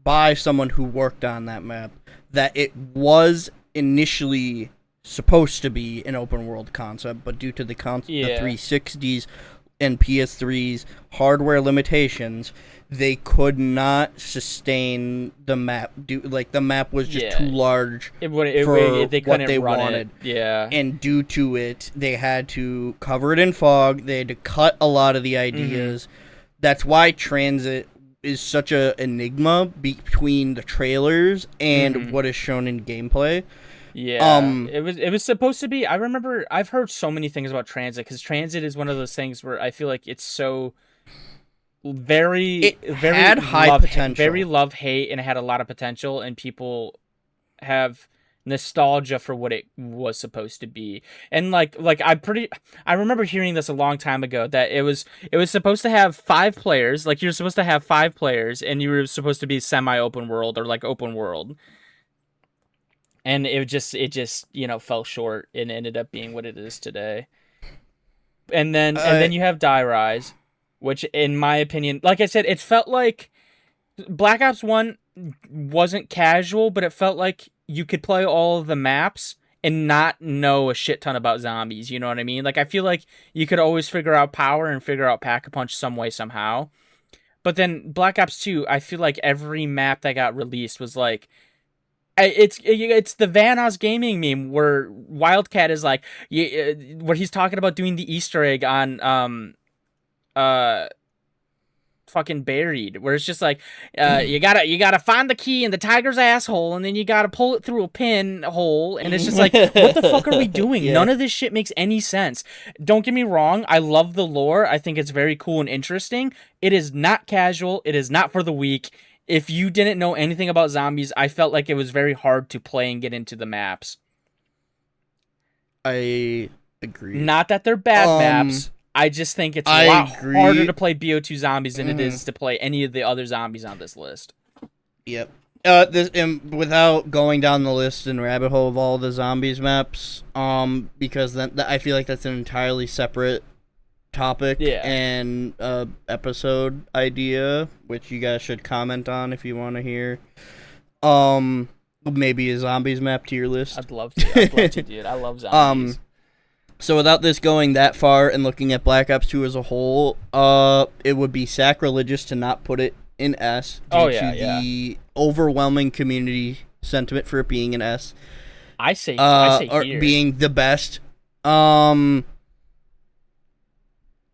by someone who worked on that map that it was initially supposed to be an open world concept, but due to the 360s and PS3's hardware limitations, they could not sustain the map. The map was just too large for what they wanted. Yeah. And due to it, they had to cover it in fog. They had to cut a lot of the ideas. That's why transit is such a enigma between the trailers and what is shown in gameplay. Yeah, it was supposed to be. I remember I've heard so many things about transit, because transit is one of those things where I feel like it's so very had high potential, very love hate, and it had a lot of potential, and people have nostalgia for what it was supposed to be. And like I remember hearing this a long time ago that it was supposed to have 5 players. Like you're supposed to have 5 players, and you were supposed to be semi open world or like open world. And it just fell short and ended up being what it is today. And then you have Die Rise, which in my opinion, like I said, it felt like Black Ops 1 wasn't casual, but it felt like you could play all of the maps and not know a shit ton about zombies, you know what I mean? Like I feel like you could always figure out power and figure out Pack-a-Punch some way somehow. But then Black Ops 2, I feel like every map that got released was like, it's the Vanoss gaming meme where Wildcat is like, where he's talking about doing the Easter egg on fucking Buried, where it's just like, you gotta find the key in the tiger's asshole, and then you gotta pull it through a pinhole, and it's just like, what the fuck are we doing? None of this shit makes any sense. Don't get me wrong, I love the lore. I think it's very cool and interesting. It is not casual. It is not for the weak. If you didn't know anything about zombies, I felt like it was very hard to play and get into the maps. I agree. Not that they're bad maps. I just think it's a lot harder to play BO2 zombies than it is to play any of the other zombies on this list. Yep. Without going down the list and rabbit hole of all the zombies maps, because then I feel like that's an entirely separate topic and episode idea, which you guys should comment on if you want to hear. Maybe a zombies map tier list. I'd love to, dude. I love zombies. So without this going that far and looking at Black Ops 2 as a whole, it would be sacrilegious to not put it in S due to the overwhelming community sentiment for it being an S. I say or being the best.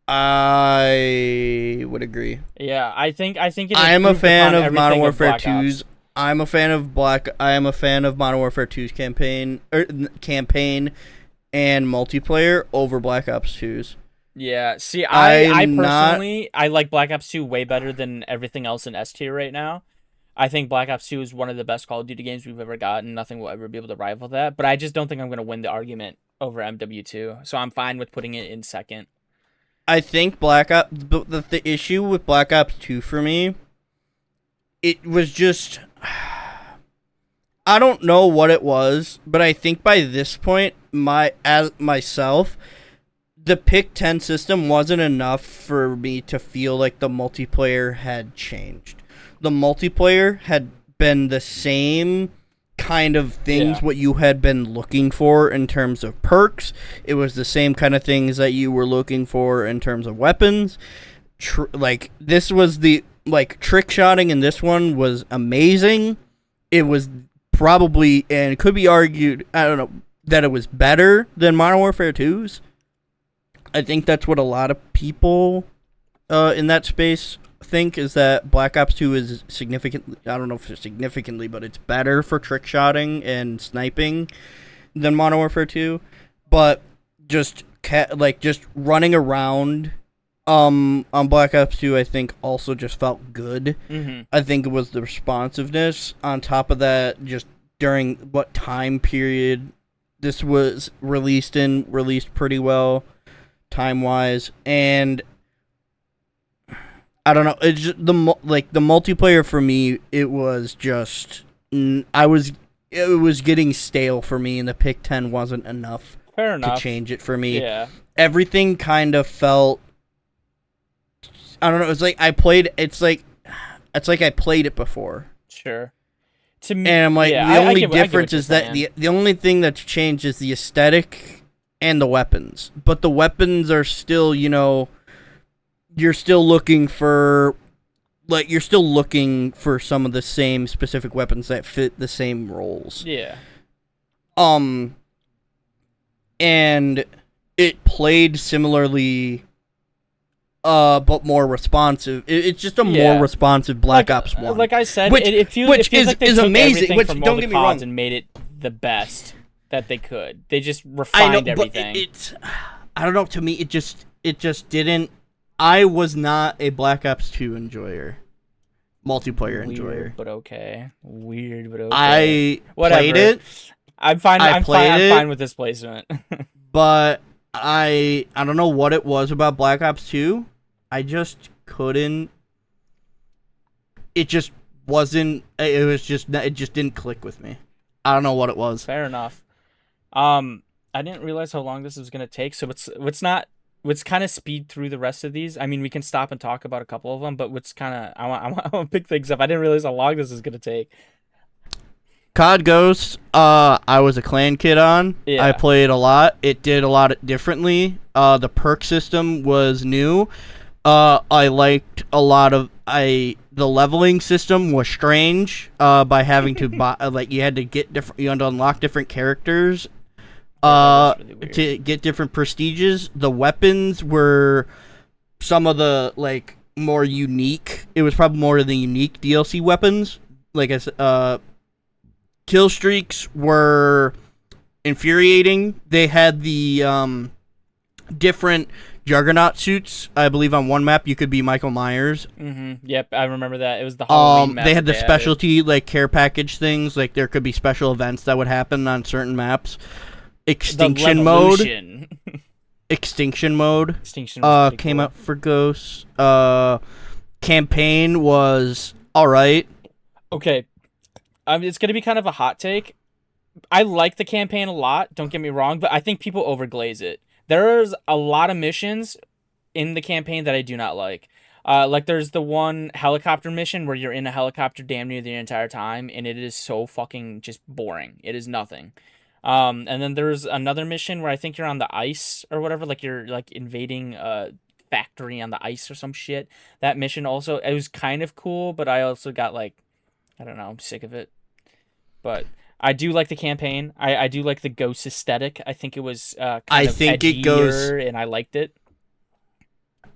I would agree. Yeah, I think it I am a improved fan upon of Modern everything of Warfare Black 2's. Ops. I am a fan of Modern Warfare 2's campaign and multiplayer over Black Ops 2's. Yeah, see, I I'm not. personally I like Black Ops 2 way better than everything else in S tier right now. I think Black Ops 2 is one of the best Call of Duty games we've ever gotten. Nothing will ever be able to rival that. But I just don't think I'm going to win the argument over MW2. So I'm fine with putting it in second. I think Black Ops. The issue with Black Ops 2 for me, it was just. I don't know what it was, but I think by this point, as myself, the pick 10 system wasn't enough for me to feel like the multiplayer had changed. The multiplayer had been the same kind of things what you had been looking for in terms of perks. It was the same kind of things that you were looking for in terms of weapons. This was the trick shotting in this one was amazing. It was probably, and it could be argued, I don't know, that it was better than Modern Warfare 2's. I think that's what a lot of people in that space think, is that Black Ops 2 is significantly, I don't know if it's significantly, but it's better for trick shotting and sniping than Modern Warfare 2. But just running around on Black Ops 2, I think also just felt good. Mm-hmm. I think it was the responsiveness. On top of that, just during what time period this was released pretty well time-wise. And I don't know, it's just the multiplayer for me, it was just it was getting stale for me, and the pick 10 wasn't enough to change it for me. Yeah. Everything kind of felt, I don't know, it's like I played it before. Sure. To me, and I'm like, the only difference is that the only thing that's changed is the aesthetic and the weapons. But the weapons are still, you're still looking for some of the same specific weapons that fit the same roles. Yeah. And it played similarly, but more responsive. It's just a more responsive Black Ops 1. Like I said, which it feels like they took amazing. Which, from don't all get the me wrong, and made it the best that they could. They just refined everything. But I don't know. To me, it just didn't. I was not a Black Ops 2 multiplayer enjoyer. But okay. Weird, but okay. I played it. I'm fine. I'm fine with this placement. But I don't know what it was about Black Ops 2. I just couldn't. It just wasn't. It just didn't click with me. I don't know what it was. Fair enough. I didn't realize how long this was gonna take. So let's kind of speed through the rest of these. I mean, we can stop and talk about a couple of them, but I want to pick things up. I didn't realize how long this is gonna take. COD Ghost, I was a clan kid on. Yeah. I played a lot. It did a lot differently. The perk system was new. I liked a lot of the leveling system was strange. By having to buy, you had to unlock different characters. Really to get different prestiges. The weapons were some of the more unique. It was probably more of the unique DLC weapons. Like I said, kill streaks were infuriating. They had the different Juggernaut suits. I believe on one map you could be Michael Myers. Mm-hmm. Yep, I remember that. It was the Halloween map. They had the specialty care package things. Like there could be special events that would happen on certain maps. Extinction mode. Extinction mode came out for Ghosts. Campaign was alright. Okay. It's going to be kind of a hot take. I like the campaign a lot, don't get me wrong, but I think people overglaze it. There's a lot of missions in the campaign that I do not like. There's the one helicopter mission where you're in a helicopter damn near the entire time, and it is so fucking just boring. It is nothing. And then there's another mission where I think you're on the ice or whatever, you're invading a factory on the ice or some shit. That mission also, it was kind of cool, but I also got I don't know, I'm sick of it. But I do like the campaign. I do like the Ghost aesthetic. I think it was kind of edgier, and I liked it.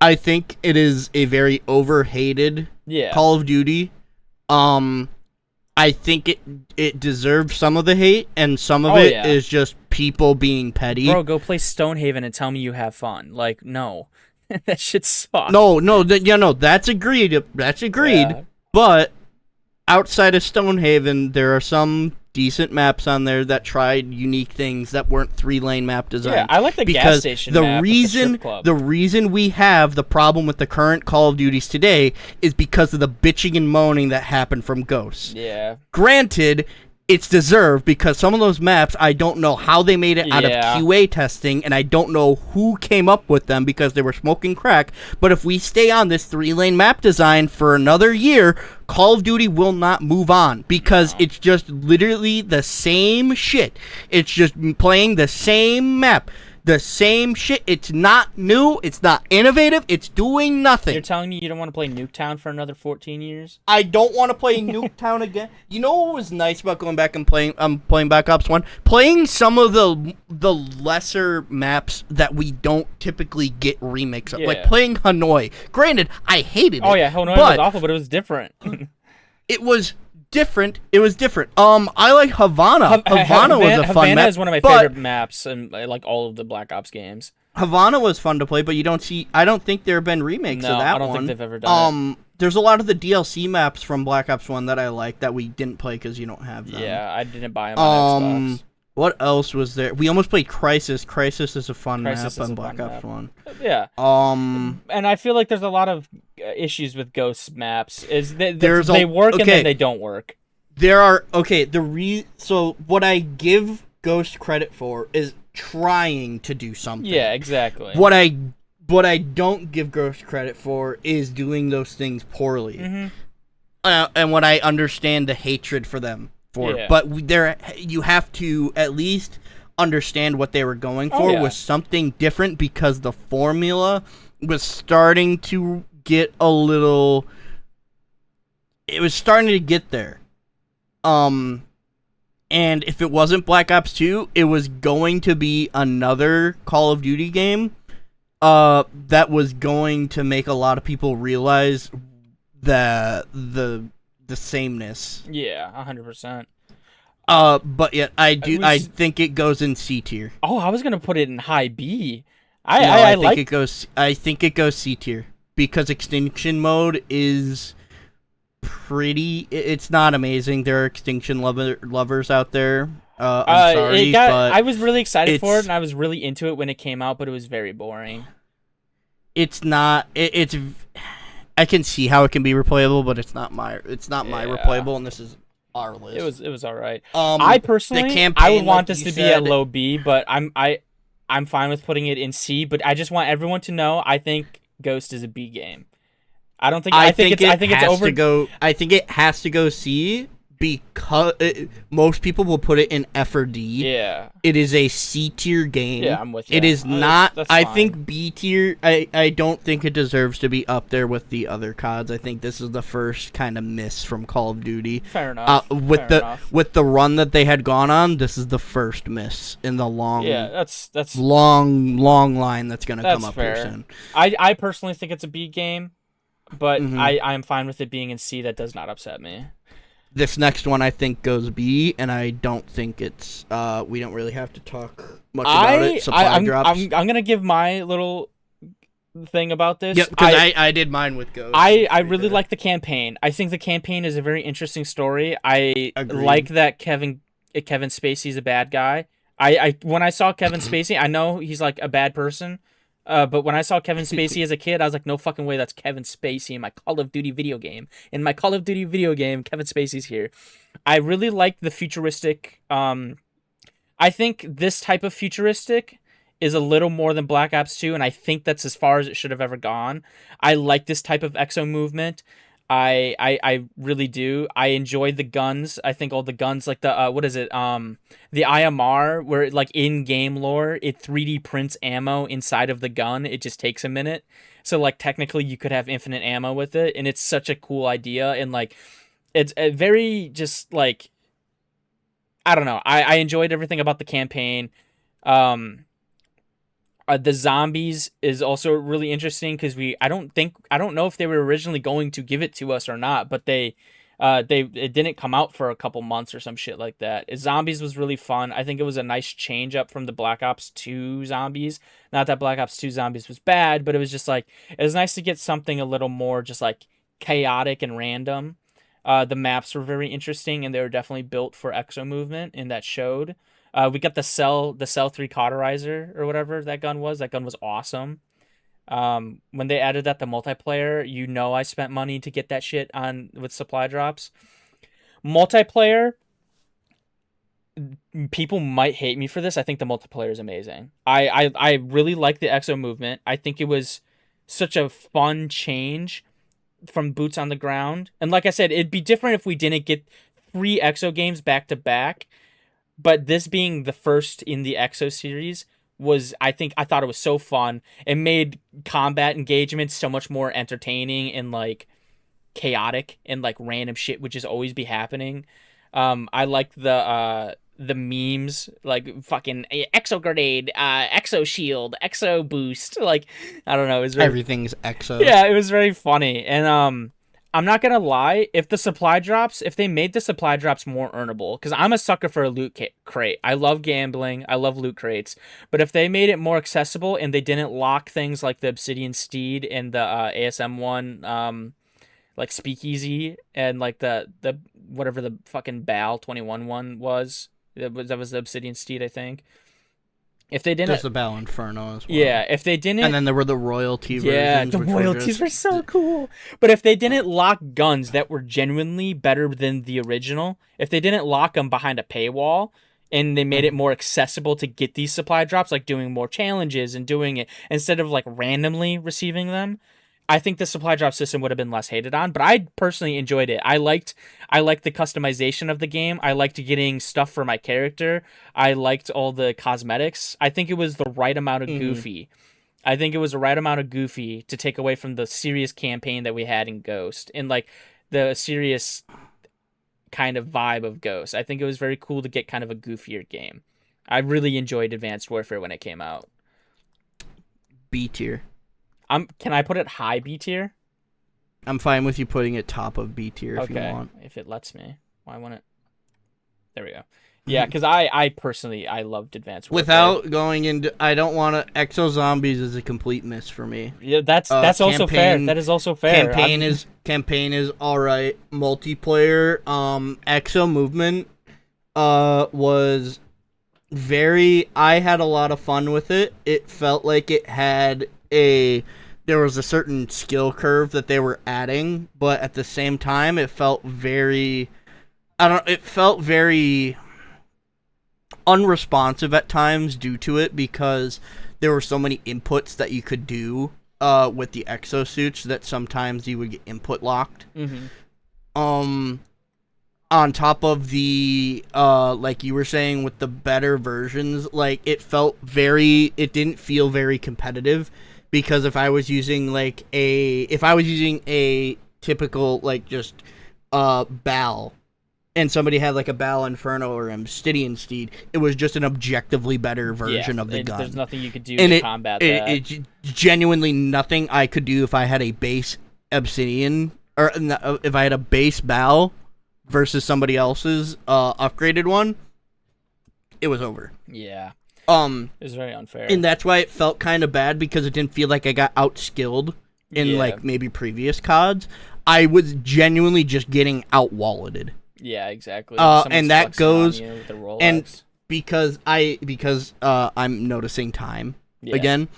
I think it is a very overhated Call of Duty. I think it deserves some of the hate, and some of it is just people being petty. Bro, go play Stonehaven and tell me you have fun. Like, no. That shit sucks. No, that's agreed. That's agreed. Yeah. But outside of Stonehaven, there are some decent maps on there that tried unique things that weren't 3-lane map design. Yeah, I like the gas station map the reason we have the problem with the current Call of Duties today is because of the bitching and moaning that happened from Ghosts. Yeah. Granted, it's deserved because some of those maps, I don't know how they made it out of QA testing, and I don't know who came up with them because they were smoking crack. But if we stay on this 3-lane map design for another year, Call of Duty will not move on because it's just literally the same shit. It's just playing the same map. The same shit. It's not new. It's not innovative. It's doing nothing. You're telling me you don't want to play Nuketown for another 14 years? I don't want to play Nuketown again. You know what was nice about going back and playing Black Ops 1? Playing some of the lesser maps that we don't typically get remakes of. Like playing Hanoi. Granted, I hated it. Oh yeah, Hanoi was awful, but it was different. It was different. I like Havana. Havana was a fun map. Havana is one of my favorite maps in like all of the Black Ops games. Havana was fun to play, but I don't think there have been remakes of that one. I don't think they've ever done it. There's a lot of the DLC maps from Black Ops 1 that I like that we didn't play because you don't have them. Yeah, I didn't buy them on Xbox. What else was there? We almost played Crisis. Crisis is a fun map on Black Ops 1. Yeah. And I feel like there's a lot of issues with Ghost maps. They work and then they don't work. There are so what I give Ghost credit for is trying to do something. Yeah, exactly. What I don't give Ghost credit for is doing those things poorly. Mm-hmm. And what I understand the hatred for them. But you have to at least understand what they were going for was something different because the formula was starting to get a little. It was starting to get there. And if it wasn't Black Ops 2, it was going to be another Call of Duty game that was going to make a lot of people realize the sameness. Yeah, 100%. But yet I think it goes in C tier. Oh, I was gonna put it in high B. I think it goes C tier because Extinction Mode is pretty. It's not amazing. There are Extinction lovers out there. I'm sorry, but I was really excited for it, and I was really into it when it came out, but it was very boring. It's not. It's. I can see how it can be replayable, but it's not my replayable, and this is our list. It was all right. I personally, I would want this to be at low B, but I'm fine with putting it in C. But I just want everyone to know I think Ghost is a B game. I think it has to go C because most people will put it in F or D. Yeah. It is a C tier game. Yeah, I'm with you. It is not. I think B tier. I don't think it deserves to be up there with the other CODs. I think this is the first kind of miss from Call of Duty. Fair enough. With the run that they had gone on, this is the first miss in the long. Yeah, that's long line that's gonna come up here soon. I personally think it's a B game, but I'm fine with it being in C. That does not upset me. This next one I think goes B, and I don't think it's. We don't really have to talk much about it. Supply drops. I'm gonna give my little thing about this. Yeah, because I did mine with Ghost. I really like the campaign. I think the campaign is a very interesting story. I like that Kevin Spacey's a bad guy. When I saw Kevin Spacey, I know he's like a bad person. But when I saw Kevin Spacey as a kid, I was like, no fucking way, that's Kevin Spacey in my Call of Duty video game. In my Call of Duty video game, Kevin Spacey's here. I really like the futuristic. I think this type of futuristic is a little more than Black Ops 2, and I think that's as far as it should have ever gone. I like this type of exo movement. I really do. I enjoy the guns. I think all the guns, like the what is it? The IMR, where like in game lore, it 3D prints ammo inside of the gun. It just takes a minute. So like technically, you could have infinite ammo with it, and it's such a cool idea. And like, it's a very just like, I don't know. I enjoyed everything about the campaign. The zombies is also really interesting because I don't know if they were originally going to give it to us or not, but it didn't come out for a couple months or some shit like that. Zombies was really fun. I think it was a nice change up from the Black Ops 2 zombies. Not that Black Ops 2 zombies was bad, but it was just like it was nice to get something a little more just like chaotic and random. The maps were very interesting, and they were definitely built for exo movement, and that showed. We got the Cell 3 cauterizer or whatever that gun was. That gun was awesome. When they added that to multiplayer, I spent money to get that shit on with supply drops. Multiplayer, people might hate me for this. I think the multiplayer is amazing. I really like the exo movement. I think it was such a fun change from boots on the ground. And like I said, it'd be different if we didn't get 3 exo games back to back. But this being the first in the exo series I thought it was so fun. It made combat engagements so much more entertaining and like chaotic, and like random shit would just always be happening. I like the memes, like fucking exo grenade, exo shield, exo boost. Like, I don't know, it was everything's exo. Yeah, it was very funny. And I'm not gonna lie, if they made the supply drops more earnable, because I'm a sucker for a loot crate. I love gambling, I love loot crates, but if they made it more accessible and they didn't lock things like the Obsidian Steed and the ASM one, like Speakeasy, and like the whatever the fucking BAL 21 one was, that was the Obsidian Steed, I think. If they didn't, there's the BAL Inferno as well. Yeah, if they didn't, and then there were the royalty versions. Yeah, the royalties were so cool. But if they didn't lock guns that were genuinely better than the original, if they didn't lock them behind a paywall, and they made it more accessible to get these supply drops, like doing more challenges and doing it instead of like randomly receiving them, I think the supply drop system would have been less hated on. But I personally enjoyed it. I liked the customization of the game. I liked getting stuff for my character. I liked all the cosmetics. I think it was the right amount of goofy. I think it was the right amount of goofy to take away from the serious campaign that we had in Ghost, and like the serious kind of vibe of Ghost. I think it was very cool to get kind of a goofier game. I really enjoyed Advanced Warfare when it came out. B tier. Can I put it high B tier? I'm fine with you putting it top of B tier if you want. If it lets me. Why won't it? There we go. Yeah, because I personally, I loved Advanced Warfare. Without going into, I don't want to. Exo Zombies is a complete miss for me. Yeah, that's also fair. That is also fair. Campaign is all right. Multiplayer, Exo Movement, was very. I had a lot of fun with it. It felt like it had there was a certain skill curve that they were adding, but at the same time, it felt very. It felt very unresponsive at times due to it, because there were so many inputs that you could do with the exosuits that sometimes you would get input locked. On top of the like you were saying with the better versions, like it didn't feel very competitive, because if I was using a typical like just BAL, and somebody had like a BAL Inferno or Obsidian Steed, it was just an objectively better version of the gun. There's nothing you could do to combat that. It's genuinely nothing I could do if I had a base Obsidian, or if I had a base BAL versus somebody else's upgraded one. It was over. Yeah. It was very unfair. And that's why it felt kind of bad, because it didn't feel like I got outskilled in like maybe previous CODs. I was genuinely just getting out-walleted. Yeah, exactly. And that goes, and because I'm noticing time again.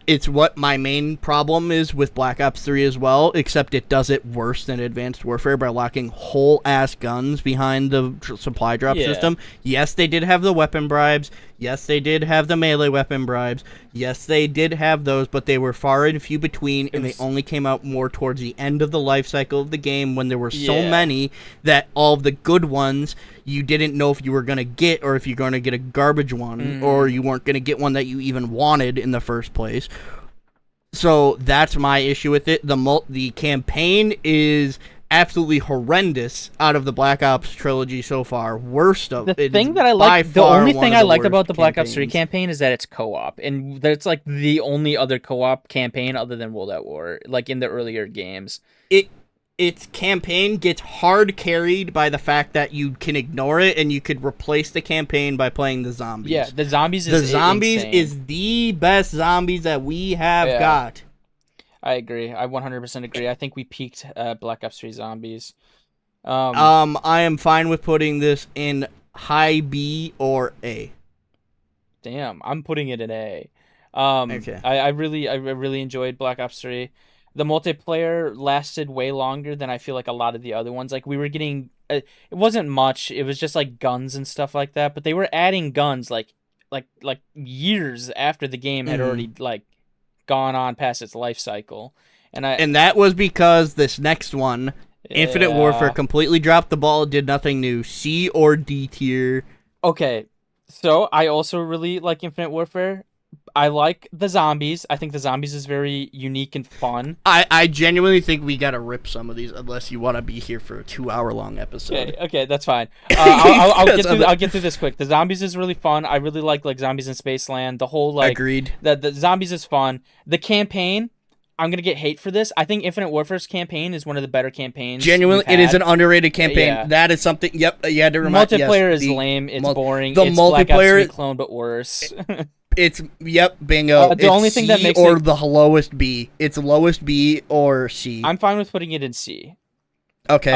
It's what my main problem is with Black Ops 3 as well, except it does it worse than Advanced Warfare by locking whole-ass guns behind the supply drop system. Yes, they did have the weapon bribes. Yes, they did have the melee weapon bribes. Yes, they did have those, but they were far and few between, and they only came out more towards the end of the life cycle of the game, when there were so many that all of the good ones you didn't know if you were going to get, or if you're going to get a garbage one, or you weren't going to get one that you even wanted in the first place. So that's my issue with it. The campaign is absolutely horrendous out of the Black Ops trilogy so far. Worst of the thing that I like. The only thing I liked about the Black Ops 3 campaign is that it's co-op, and that's like the only other co-op campaign other than World at War, like in the earlier games. Its campaign gets hard carried by the fact that you can ignore it and you could replace the campaign by playing the zombies. Yeah, the zombies insane. Is the best zombies that we have got. I agree. I 100% agree. I think we peaked Black Ops 3 zombies. I am fine with putting this in high B or A. Damn, I'm putting it in A. Okay. I really enjoyed Black Ops 3. The multiplayer lasted way longer than I feel like a lot of the other ones. Like we were getting, it wasn't much. It was just like guns and stuff like that. But they were adding guns like years after the game had already like gone on past its life cycle. And that was because this next one, Infinite Warfare, completely dropped the ball, did nothing new. C or D tier. Okay, so I also really like Infinite Warfare. I like the zombies. I think the zombies is very unique and fun. I genuinely think we gotta rip some of these unless you want to be here for a 2-hour-long episode. Okay, that's fine. I'll get through this quick. The zombies is really fun. I really like Zombies in Spaceland. The whole Agreed. The zombies is fun. The campaign, I'm gonna get hate for this. I think Infinite Warfare's campaign is one of the better campaigns. Genuinely, it is an underrated campaign. Yeah. That is something. Yep, you had to remind. Multiplayer is lame. It's boring. The it's multiplayer Black Ops 3 clone, but worse. It's bingo. The only thing that makes it the lowest B. It's lowest B or C. I'm fine with putting it in C. Okay.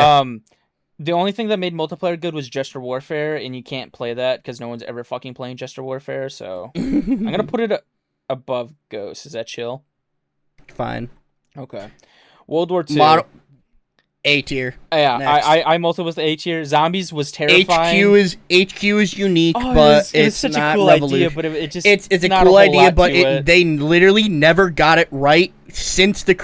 The only thing that made multiplayer good was Jester Warfare, and you can't play that because no one's ever fucking playing Jester Warfare. So I'm gonna put it above Ghost. Is that chill? Fine. Okay. World War II. A tier. Yeah, I multi was the A tier. Zombies was terrifying. HQ is unique, but it's such not a cool idea. But it's a cool idea, but they literally never got it right since the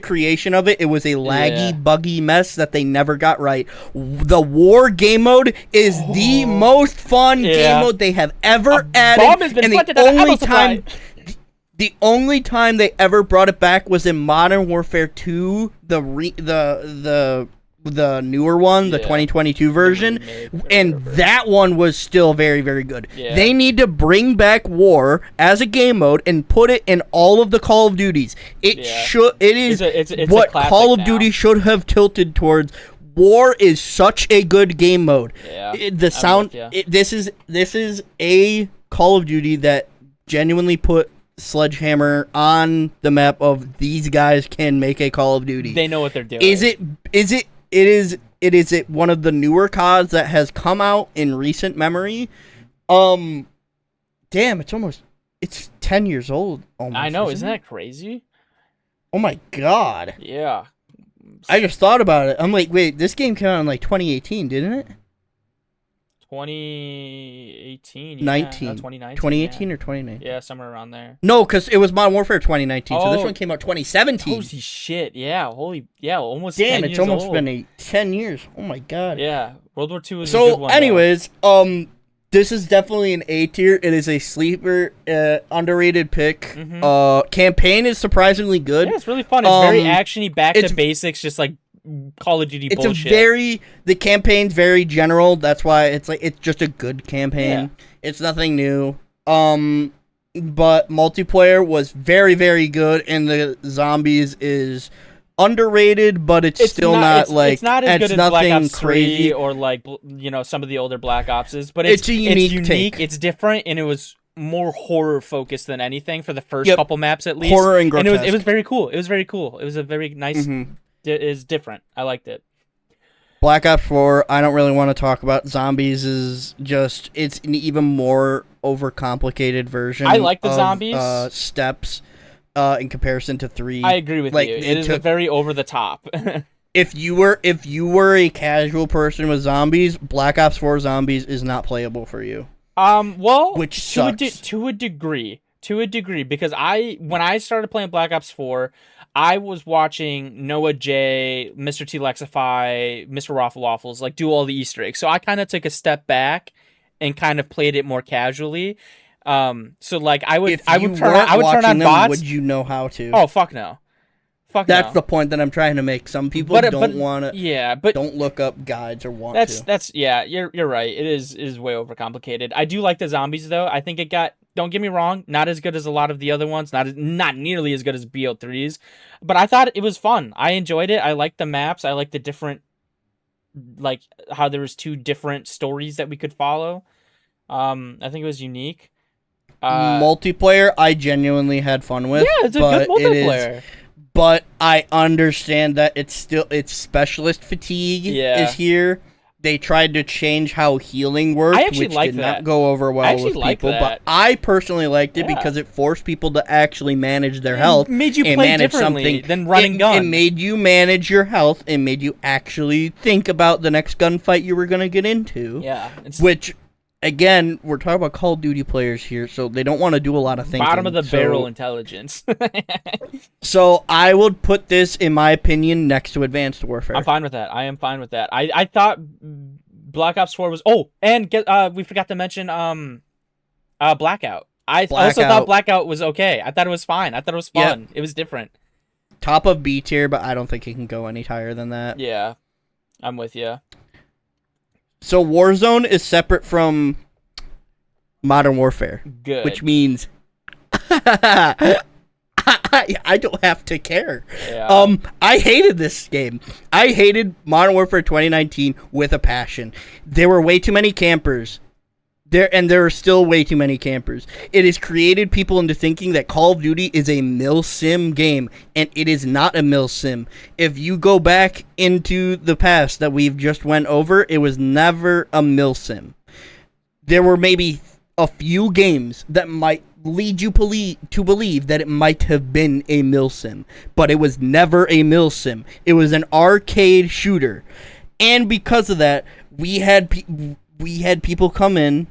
creation of it. It was a laggy, buggy mess that they never got right. The war game mode is the most fun game mode they have ever added, and the only time they ever brought it back was in Modern Warfare 2, the newer one, the 2022 version, and that one was still very, very good. Yeah. They need to bring back War as a game mode and put it in all of the Call of Duties. It's what Call of Duty should have tilted towards. War is such a good game mode. Yeah, this is a Call of Duty that genuinely put Sledgehammer on the map of these guys can make a Call of Duty. They know what they're doing. Is it one of the newer CODs that has come out in recent memory? Damn, it's 10 years old almost. I know, isn't that crazy? Oh my god. Yeah. I just thought about it. I'm like, wait, this game came out in like 2018, didn't it? 2018, 2018 or 2019? Yeah, somewhere around there. No, because it was Modern Warfare 2019, so this one came out 2017. Holy shit, almost Damn, 10 it's years almost old. been 10 years. Oh my god. Yeah, World War II was a good one. So, anyways, this is definitely an A tier. It is a sleeper, underrated pick. Mm-hmm. Campaign is surprisingly good. Yeah, it's really fun. It's very action-y, back to basics, just like Call of Duty bullshit. The campaign's very general. That's why it's just a good campaign. Yeah. It's nothing new. But multiplayer was very, very good, and the zombies is underrated, but it's still not it's not as good as Black Ops 3 or some of the older Black Opses, but it's unique. Take. It's different, and it was more horror focused than anything for the first couple maps at least. Horror and grotesque. And it was very cool. It was a very nice. Mm-hmm. It is different. I liked it. Black Ops 4, I don't really want to talk about. Zombies is just, it's an even more overcomplicated version. I like the zombies steps in comparison to 3. I agree with you. It is very over the top. If you were a casual person with zombies, Black Ops 4 Zombies is not playable for you. Which sucks. To a degree, because when I started playing Black Ops 4, I was watching Noah J, Mr. T Lexify, Mr. Raffle Waffles, do all the Easter eggs. So I kind of took a step back and kind of played it more casually. I would turn on bots. Would you know how to? Oh, fuck no. That's no. the point that I'm trying to make. Some people don't want to. Yeah, but don't look up guides or want to. That's yeah. You're right. It is way overcomplicated. I do like the zombies though. I think it got. Don't get me wrong, not as good as a lot of the other ones. Not nearly as good as BO3's, but I thought it was fun. I enjoyed it. I liked the maps. I liked the different, like how there was 2 different stories that we could follow. I think it was unique. Multiplayer, I genuinely had fun with. Yeah, it's a good multiplayer. But I understand that it's specialist fatigue is here. They tried to change how healing worked, which did not go over well with people. But I personally liked it because it forced people to actually manage their health. It made you play differently than running guns. It made you manage your health. It made you actually think about the next gunfight you were going to get into. Yeah. Which, again, we're talking about Call of Duty players here, so they don't want to do a lot of thinking. Bottom of the barrel intelligence. So I would put this, in my opinion, next to Advanced Warfare. I'm fine with that. I am fine with that. I thought Black Ops 4 was... Oh, and we forgot to mention Blackout. I also thought Blackout was okay. I thought it was fine. I thought it was fun. Yep. It was different. Top of B tier, but I don't think it can go any higher than that. Yeah, I'm with you. So Warzone is separate from Modern Warfare. Good. Which means I don't have to care. Yeah. I hated this game. I hated Modern Warfare 2019 with a passion. There were way too many campers. There are still way too many campers. It has created people into thinking that Call of Duty is a mil-sim game, and it is not a mil-sim. If you go back into the past that we've just went over, it was never a mil-sim. There were maybe a few games that might lead you to believe that it might have been a mil-sim, but it was never a mil-sim. It was an arcade shooter, and because of that, we had people come in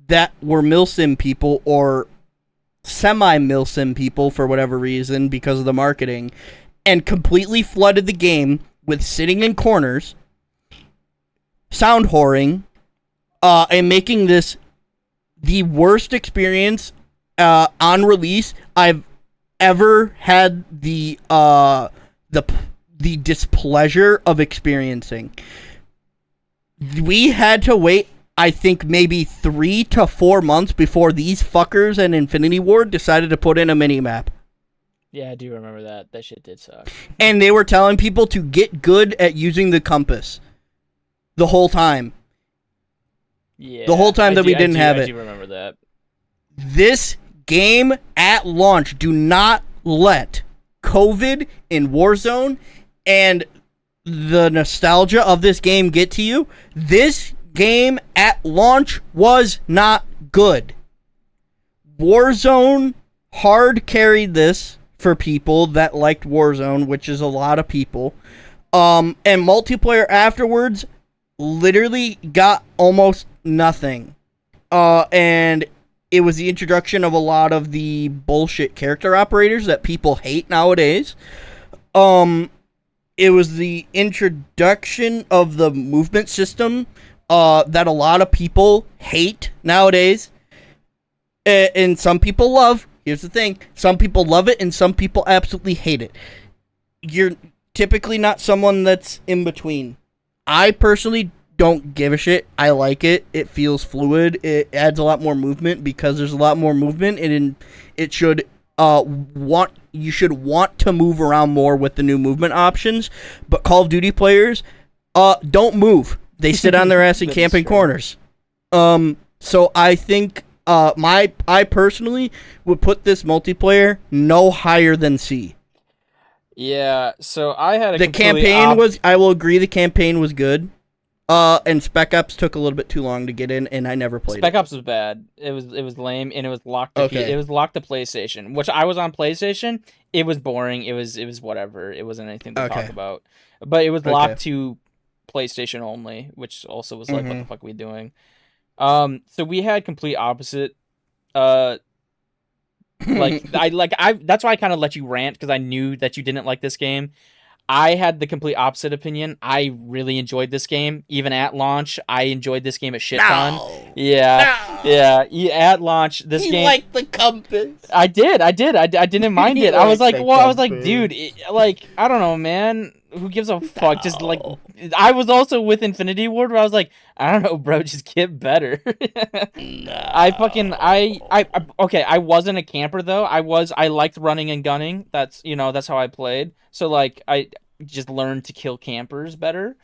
that were mil-sim people or semi-mil-sim people for whatever reason because of the marketing, and completely flooded the game with sitting in corners, sound whoring, and making this the worst experience on release I've ever had the displeasure of experiencing. We had to wait, I think, maybe 3 to 4 months before these fuckers and Infinity Ward decided to put in a mini-map. Yeah, I do remember that. That shit did suck. And they were telling people to get good at using the compass the whole time. Yeah. The whole time that we didn't have it. I do remember that. This game at launch, do not let COVID in Warzone and the nostalgia of this game get to you. This game at launch was not good. Warzone hard carried this for people that liked Warzone, which is a lot of people. And multiplayer afterwards literally got almost nothing. And it was the introduction of a lot of the bullshit character operators that people hate nowadays. It was the introduction of the movement system that a lot of people hate nowadays. And some people love. Here's the thing. Some people love it and some people absolutely hate it. You're typically not someone that's in between. I personally don't give a shit. I like it. It feels fluid. It adds a lot more movement because there's a lot more movement. It should you should want to move around more with the new movement options. But Call of Duty players don't move. They sit on their ass and camp in corners. So I think I personally would put this multiplayer no higher than C. Yeah, so I had the campaign was. I will agree, the campaign was good. And Spec Ops took a little bit too long to get in, and I never played. Spec Ops was bad. It was lame, and it was locked. It was locked to PlayStation, which I was on PlayStation. It was boring. It was whatever. It wasn't anything to talk about. But it was locked to PlayStation only, which also was like, what the fuck are we doing? So we had complete opposite. That's why I kind of let you rant because I knew that you didn't like this game. I had the complete opposite opinion. I really enjoyed this game. Even at launch, I enjoyed this game a shit ton. Yeah. At launch, this game. Liked the compass. I did. I didn't mind it. I was like, dude, I don't know, man. Who gives a fuck? Just like, I was also with Infinity Ward where I was like, I don't know, bro, just get better. Okay, I wasn't a camper though. I liked running and gunning. That's how I played. So like, I just learned to kill campers better.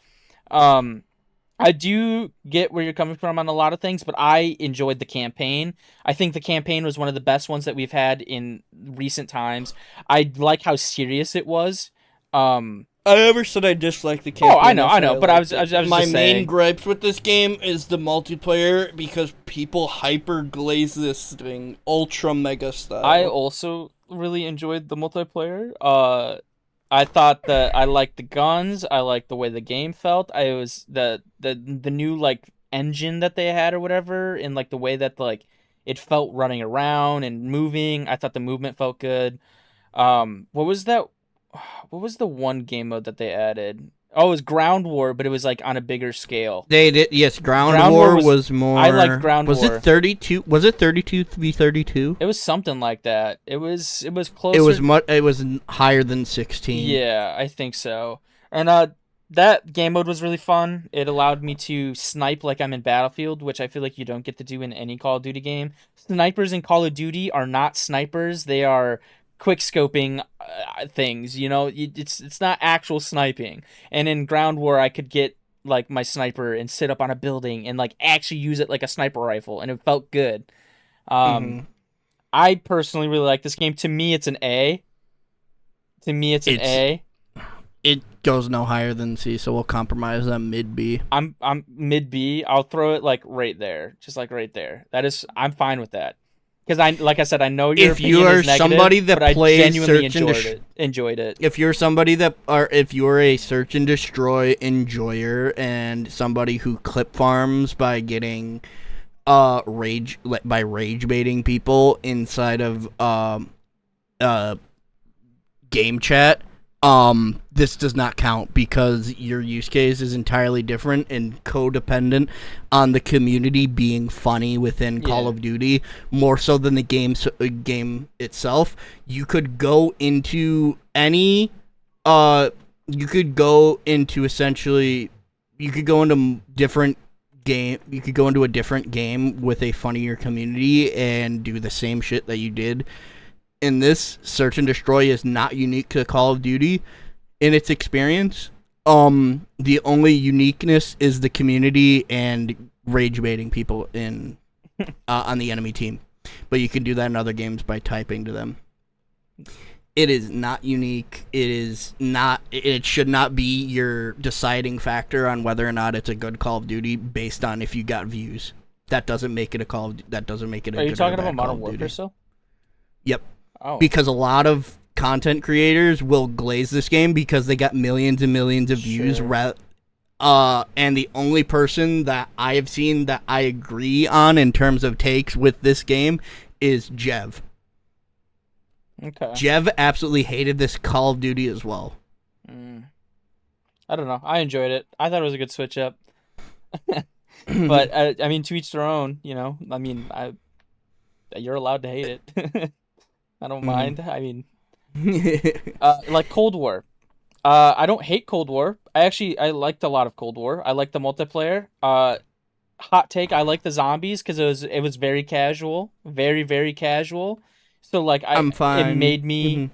I do get where you're coming from on a lot of things, but I enjoyed the campaign. I think the campaign was one of the best ones that we've had in recent times. I like how serious it was. I never said I disliked the campaign. Oh, I know, but I was my just main saying. gripes with this game is the multiplayer because people hyper glaze this thing ultra mega style. I also really enjoyed the multiplayer. I thought that I liked the guns. I liked the way the game felt. I was the new like engine that they had or whatever, and like the way that like it felt running around and moving. I thought the movement felt good. What was that? What was the one game mode that they added? Oh, it was Ground War, but it was like on a bigger scale. They did, yes. Ground War was more. I liked Ground War. Was it 32? Was it 32v32? It was something like that. It was closer. It was higher than 16. Yeah, I think so. And that game mode was really fun. It allowed me to snipe like I'm in Battlefield, which I feel like you don't get to do in any Call of Duty game. Snipers in Call of Duty are not snipers. They are quick scoping things, it's not actual sniping. And in Ground War I could get like my sniper and sit up on a building and like actually use it like a sniper rifle, and it felt good. I personally really like this game. To me it's an A. It goes no higher than C, so we'll compromise on mid B. I'm mid B. I'll throw it like right there, just like right there. I'm fine with that. Because I know your opinion is negative, somebody that but plays I genuinely search enjoyed it. If you're a search and destroy enjoyer and somebody who clip farms by getting rage baiting people inside of game chat, this does not count because your use case is entirely different and codependent on the community being funny within Call of Duty more so than the game itself. You could go into any you could go into different game. You could go into a different game with a funnier community and do the same shit that you did. In this, search and destroy is not unique to Call of Duty in its experience. The only uniqueness is the community and rage baiting people in on the enemy team. But you can do that in other games by typing to them. It is not unique. It should not be your deciding factor on whether or not it's a good Call of Duty based on if you got views. That doesn't make it a Call of that doesn't make it a Are you good talking or bad about Call Modern of Warfare Duty. still? Yep. Oh. Because a lot of content creators will glaze this game because they got millions and millions of views. Sure. And the only person that I have seen that I agree on in terms of takes with this game is Jev. Okay. Jev absolutely hated this Call of Duty as well. I don't know. I enjoyed it. I thought it was a good switch up. But I mean, to each their own. I mean, you're allowed to hate it. I don't mind. I mean, like Cold War. I don't hate Cold War. I liked a lot of Cold War. I liked the multiplayer. Hot take. I like the zombies because it was very casual, very very casual. So like I'm fine. It made me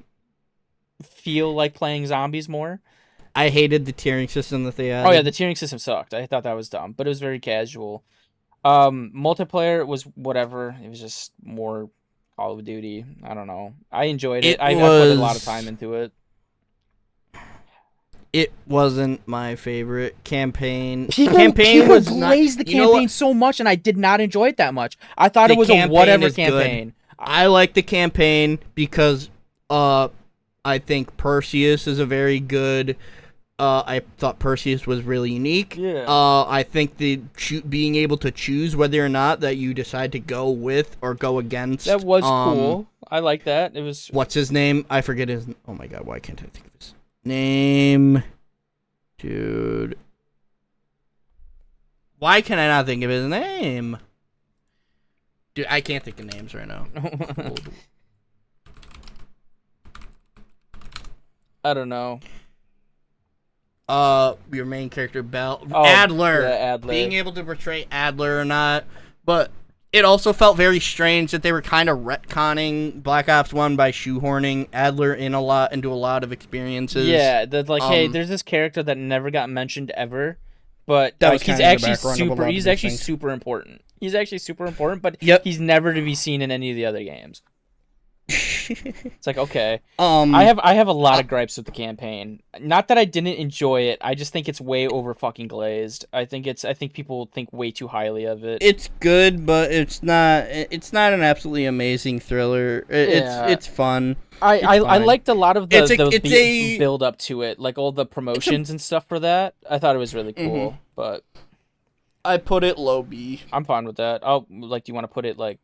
feel like playing zombies more. I hated the tiering system that they had. Oh yeah, the tiering system sucked. I thought that was dumb, but it was very casual. Multiplayer was whatever. It was just more Call of Duty. I don't know. I enjoyed it. I put a lot of time into it. It wasn't my favorite campaign. People glazed the campaign so much, and I did not enjoy it that much. I thought it was a whatever campaign. I like the campaign because I think Perseus is a very good. I thought Perseus was really unique. Yeah. I think being able to choose whether or not that you decide to go with or go against. That was cool. I like that. It was. What's his name? I forget his. Oh my god! Why can't I think of his? Name, dude. Why can I not think of his name? Dude, I can't think of names right now. I don't know. Your main character, Bell. Oh, Adler. Yeah, Adler. Being able to portray Adler or not. But it also felt very strange that they were kind of retconning Black Ops 1 by shoehorning Adler into a lot of experiences. Yeah, that's like, hey, there's this character that never got mentioned ever, but that like, was he's actually super important. He's actually super important, but he's never to be seen in any of the other games. It's like, okay. I have a lot of gripes with the campaign. Not that I didn't enjoy it. I just think it's way over fucking glazed. I think people think way too highly of it. It's good, but it's not an absolutely amazing thriller. It's fun. I liked a lot of the build up to it, like all the promotions and stuff for that. I thought it was really cool, but I put it low B. I'm fine with that. Do you want to put it like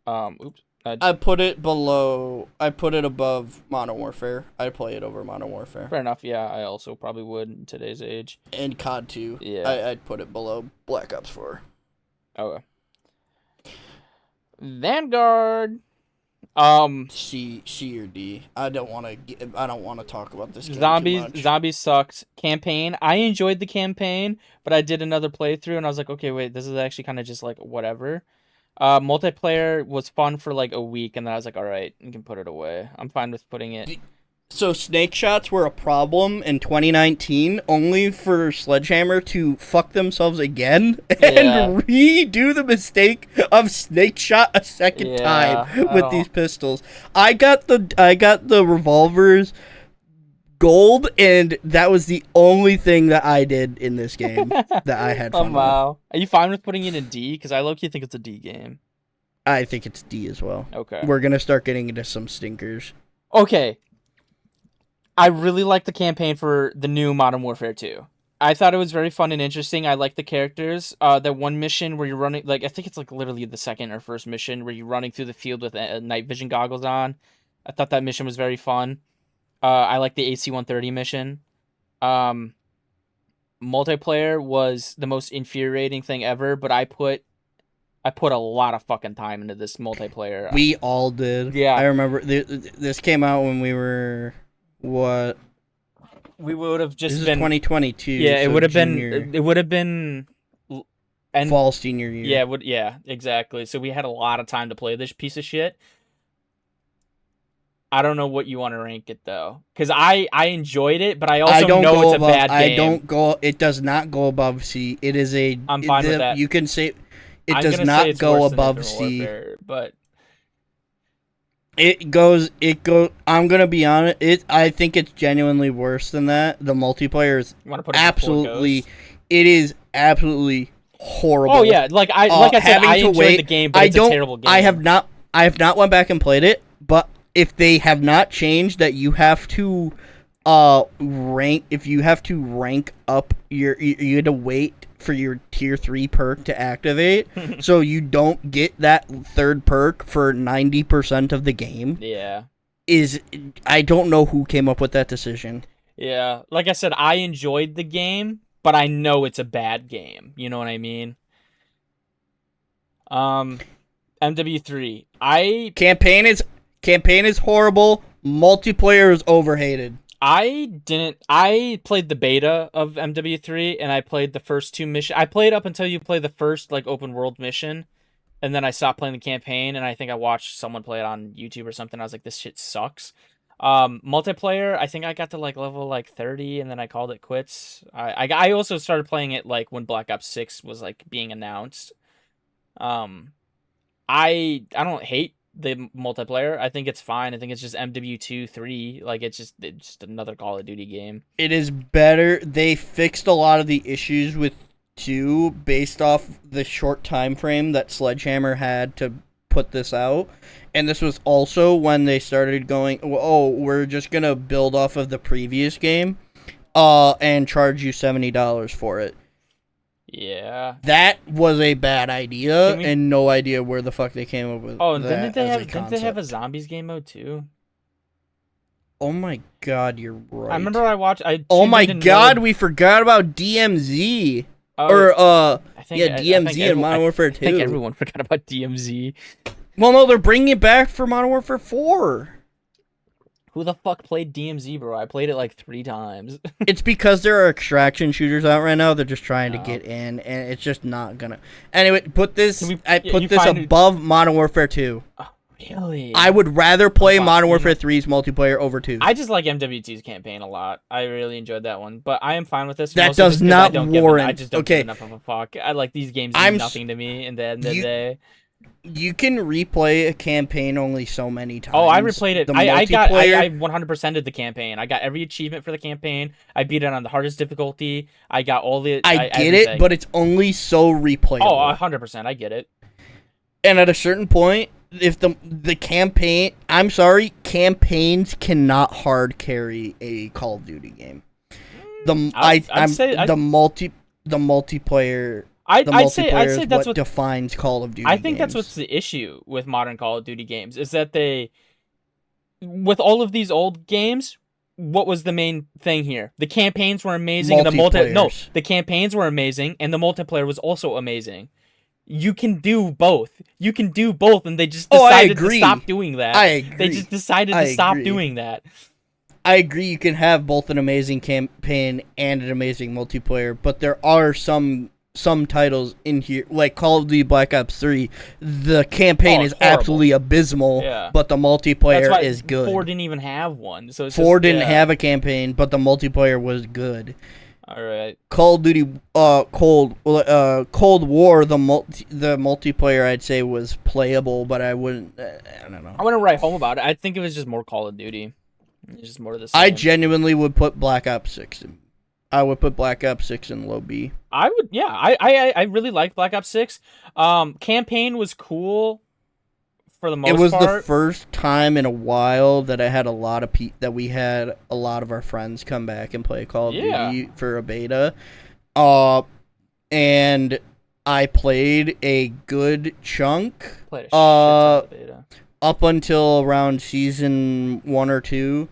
oops. I put it below. I put it above Modern Warfare. I'd play it over Modern Warfare. Fair enough. Yeah, I also probably would in today's age. And COD 2. Yeah. I'd put it below Black Ops 4. Okay. Vanguard. C or D. I don't want to talk about this game Zombies. too much. Zombies sucked. Campaign. I enjoyed the campaign, but I did another playthrough and I was like, okay, wait, this is actually kind of just like whatever. Multiplayer was fun for like a week, and then I was like, all right, you can put it away. I'm fine with putting it. So snake shots were a problem in 2019, only for Sledgehammer to fuck themselves again and redo the mistake of snake shot a second time with these pistols. I got the revolvers gold, and that was the only thing that I did in this game that I had fun with. Are you fine with putting it in D? Because I low-key think it's a D game. I think it's D as well. Okay. We're going to start getting into some stinkers. Okay. I really like the campaign for the new Modern Warfare 2. I thought it was very fun and interesting. I like the characters. That one mission where you're running, like, I think it's like literally the second or first mission where you're running through the field with night vision goggles on. I thought that mission was very fun. I like the AC-130 mission. Multiplayer was the most infuriating thing ever, but I put a lot of fucking time into this multiplayer. We all did. Yeah. I remember this came out when we were what? We would have just this been is 2022. Yeah, so it would have been fall senior year. Yeah, exactly. So we had a lot of time to play this piece of shit. I don't know what you want to rank it though, because I enjoyed it, but I also know it's a bad game. It does not go above C. It is a. I'm fine with that. You can say it does not go above C. But it goes. I'm gonna be honest. I think it's genuinely worse than that. The multiplayer is absolutely. It is absolutely horrible. Oh yeah, like I said, I enjoyed the game, but it's a terrible game. I have not went back and played it, but if they have not changed that, you have to rank. If you have to rank up you had to wait for your tier 3 perk to activate, so you don't get that third perk for 90% of the game. Yeah, I don't know who came up with that decision. Yeah, like I said, I enjoyed the game, but I know it's a bad game. You know what I mean? MW3. Campaign is horrible. Multiplayer is overhated. I played the beta of MW3 and I played the first 2 missions. I played up until you play the first like open world mission, and then I stopped playing the campaign, and I think I watched someone play it on YouTube or something. I was like, this shit sucks. Multiplayer, I think I got to like level like 30 and then I called it quits. I also started playing it like when Black Ops 6 was like being announced. I don't hate the multiplayer. I think it's fine. I think it's just MW2 3. Like it's just another Call of Duty game. It is better. They fixed a lot of the issues with 2 based off the short time frame that Sledgehammer had to put this out. And this was also when they started going, oh, we're just going to build off of the previous game and charge you $70 for it. Yeah. That was a bad idea, and no idea where the fuck they came up with. Oh, didn't they have a zombies game mode too? Oh my god, you're right. I remember I watched. Oh my god, we forgot about DMZ. DMZ and Modern Warfare 2. I think everyone forgot about DMZ. Well, no, they're bringing it back for Modern Warfare 4. Who the fuck played DMZ, bro? I played it like 3 times. It's because there are extraction shooters out right now. They're just trying to get in, and it's just not gonna. Anyway, put this above Modern Warfare 2. Oh, really? I would rather play Modern Warfare 3's multiplayer over 2. I just like MWT's campaign a lot. I really enjoyed that one, but I am fine with this. That does not warrant. I just don't give enough of a fuck. I like these games mean nothing to me. In the end of the day. You can replay a campaign only so many times. Oh, I replayed it. I 100%ed the campaign. I got every achievement for the campaign. I beat it on the hardest difficulty. I got all the. I get everything. It, but it's only so replayable. Oh, 100%. I get it. And at a certain point, if the campaign, I'm sorry, campaigns cannot hard carry a Call of Duty game. The multiplayer. I'd say that's what defines Call of Duty. I think that's what's the issue with modern Call of Duty games is that with all of these old games, what was the main thing here? The campaigns were amazing, and the campaigns were amazing, and the multiplayer was also amazing. You can do both. And they just decided to stop doing that. I agree. They just decided to stop doing that. I agree. You can have both an amazing campaign and an amazing multiplayer, but there are some titles in here, like Call of Duty Black Ops 3, the campaign is absolutely abysmal, but the multiplayer is good. 4 didn't even have one. So 4 didn't have a campaign, but the multiplayer was good. All right. Call of Duty Cold War, the multiplayer I'd say was playable, but I wouldn't. I don't know. I wouldn't write home about it. I think it was just more Call of Duty. It's just more of the same. I genuinely would put Black Ops 6 in. I would put Black Ops 6 in low B. I would, yeah. I really liked Black Ops 6. Campaign was cool for the most part. It was the first time in a while that I had we had a lot of our friends come back and play Call of Duty for a beta. And I played a good chunk. Up until around season 1 or 2.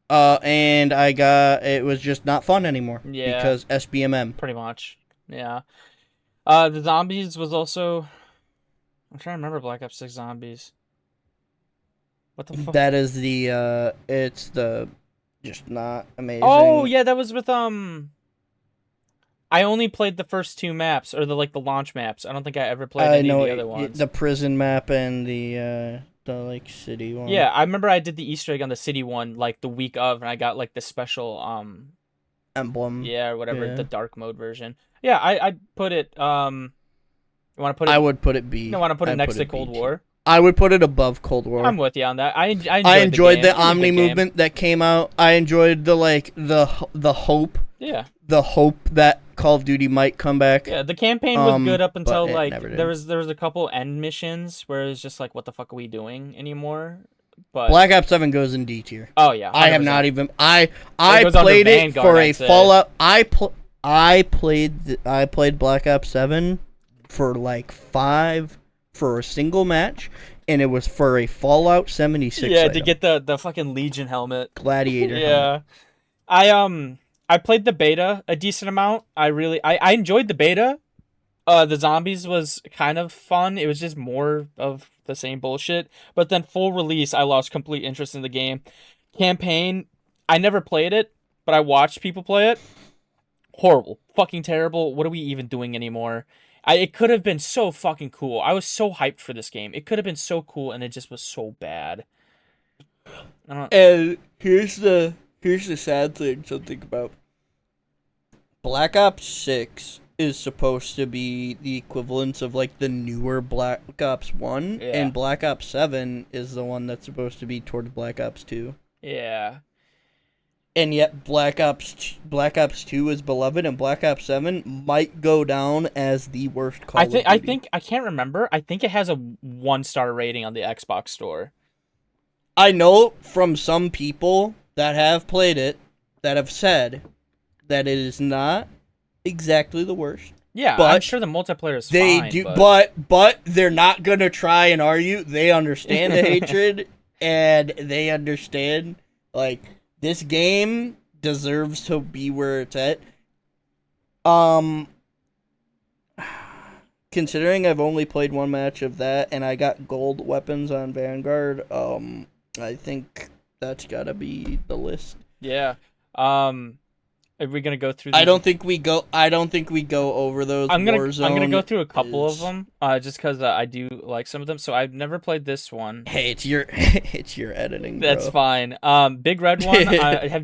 And it was just not fun anymore. Yeah. Because SBMM. Pretty much. Yeah. The zombies was also. I'm trying to remember Black Ops 6 zombies. What the fuck? That is it's just not amazing. Oh, yeah, that was with, I only played the first 2 maps, or the launch maps. I don't think I ever played any of the other ones. The prison map and the city one. Yeah, I remember I did the Easter egg on the city one the week of, and I got the special emblem. Yeah, or whatever, the dark mode version. Yeah, I'd put it you want to put it I would put it B. You want to put it next to Cold War? I would put it above Cold War. I'm with you on that. I enjoyed the Omni movement that came out. I enjoyed the hope. Yeah. The hope that Call of Duty might come back. Yeah, the campaign was good up until there was a couple end missions where it was just what the fuck are we doing anymore? But Black Ops 7 goes in D tier. Oh yeah. 100%. I have not even I played it for a Fallout. I played Black Ops 7 for 5 for a single match, and it was for a Fallout 76. Yeah, to get the fucking Legion helmet. Gladiator. Yeah. Helmet. I played the beta a decent amount. I enjoyed the beta. The zombies was kind of fun. It was just more of the same bullshit. But then full release, I lost complete interest in the game. Campaign, I never played it, but I watched people play it. Horrible. Fucking terrible. What are we even doing anymore? It could have been so fucking cool. I was so hyped for this game. It could have been so cool, and it just was so bad. And here's the sad thing to think about. Black Ops 6 is supposed to be the equivalent of the newer Black Ops 1, and Black Ops 7 is the one that's supposed to be towards Black Ops 2. Yeah. And yet Black Ops 2 is beloved, and Black Ops 7 might go down as the worst Call of Duty. I can't remember. I think it has a 1-star rating on the Xbox store. I know from some people that have played it that have said that it is not exactly the worst. Yeah, but I'm sure the multiplayer is fine. But they're not gonna try and argue. They understand the hatred, and they understand This game deserves to be where it's at. Um, considering I've only played one match of that and I got gold weapons on Vanguard, I think that's gotta be the list. Yeah. Are we gonna go through these? I don't think we go over those. I'm gonna Warzone go through a couple of them, just because I do like some of them. So I've never played this one. Hey, it's your editing, bro. That's fine. Big Red one.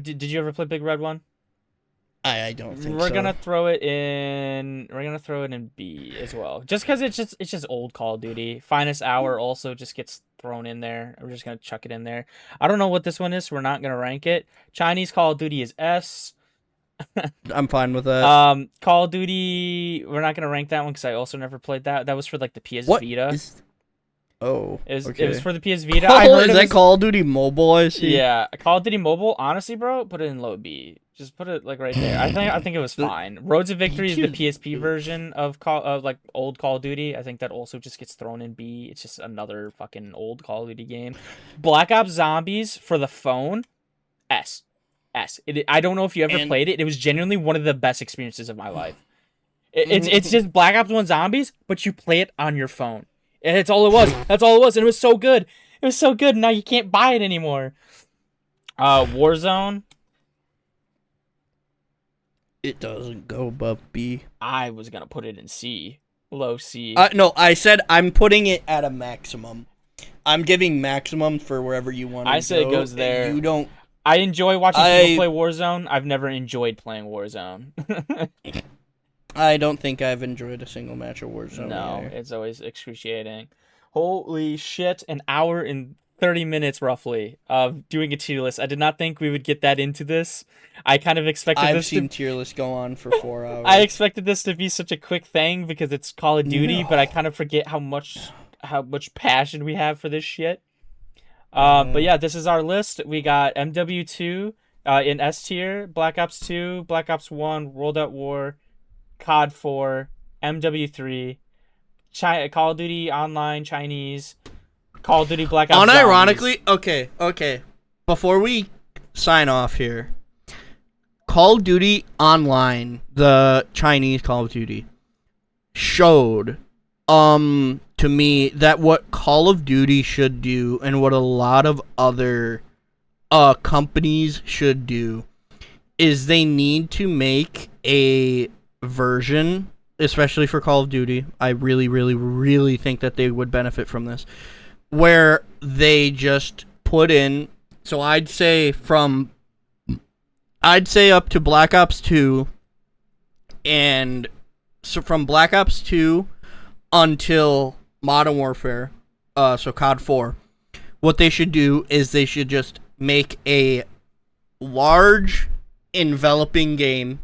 Did you ever play Big Red one? I don't think We're so. gonna throw it in. We're gonna throw it in B as well, just because it's just old Call of Duty. Finest Hour also just gets thrown in there. We're just gonna chuck it in there. I don't know what this one is. So we're not gonna rank it. Chinese Call of Duty is S. I'm fine with that. Call of Duty, we're not gonna rank that one because I also never played that. That was for like the PS Vita. Oh, it was for the PS Vita. Is that Call of Duty Mobile? I see. Yeah, Call of Duty Mobile. Honestly, bro, put it in low B. Just put it like right there. I think it was fine. Roads of Victory is the PSP version of like old Call of Duty. I think that also just gets thrown in B. It's just another fucking old Call of Duty game. Black Ops Zombies for the phone, S. I don't know if you ever played it. It was genuinely one of the best experiences of my life. It's just Black Ops 1 Zombies, but you play it on your phone. And that's all it was. That's all it was. And it was so good. It was so good. Now you can't buy it anymore. Warzone. It doesn't go above B. I was going to put it in C. Low C. No, I said I'm putting it at a maximum. I'm giving maximum for wherever you want to go. I say it goes there. You don't... I enjoy watching people play Warzone. I've never enjoyed playing Warzone. I don't think I've enjoyed a single match of Warzone. No, either. It's always excruciating. Holy shit, an hour and 30 minutes roughly of doing a tier list. I did not think we would get that into this. I kind of expected I've seen tier lists go on for 4 hours. I expected this to be such a quick thing because it's Call of Duty, but I kind of forget how much passion we have for this shit. But yeah, this is our list. We got MW2 in S tier, Black Ops 2, Black Ops 1, World at War, COD 4, MW3, Call of Duty Online Chinese, Call of Duty Black Ops Unironically, okay. Before we sign off here, Call of Duty Online, the Chinese Call of Duty, showed to me that what Call of Duty should do and what a lot of other companies should do is they need to make a version, especially for Call of Duty. I really, really, really think that they would benefit from this, where they just put in, so I'd say up to Black Ops 2, and so from Black Ops 2 until Modern Warfare, so COD 4, what they should do is they should just make a large enveloping game,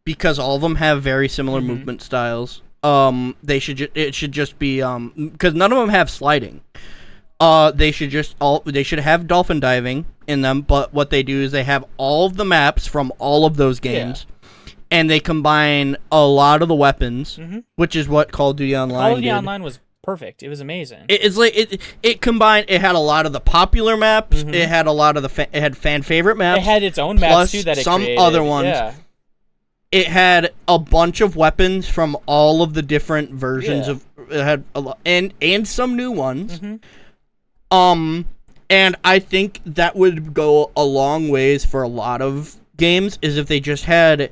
because all of them have very similar movement styles. It should just be because none of them have sliding. They should have dolphin diving in them, but what they do is they have all of the maps from all of those games. Yeah. And they combine a lot of the weapons, which is what Call of Duty Online Call of Duty did. Online was perfect. It was amazing. It's like it combined. It had a lot of the popular maps. It had a lot of it had fan favorite maps. It had its own maps too that it some created. Other ones. Yeah. It had a bunch of weapons from all of the different versions of. It had a lot, and some new ones. And I think that would go a long ways for a lot of games. Is if they just had.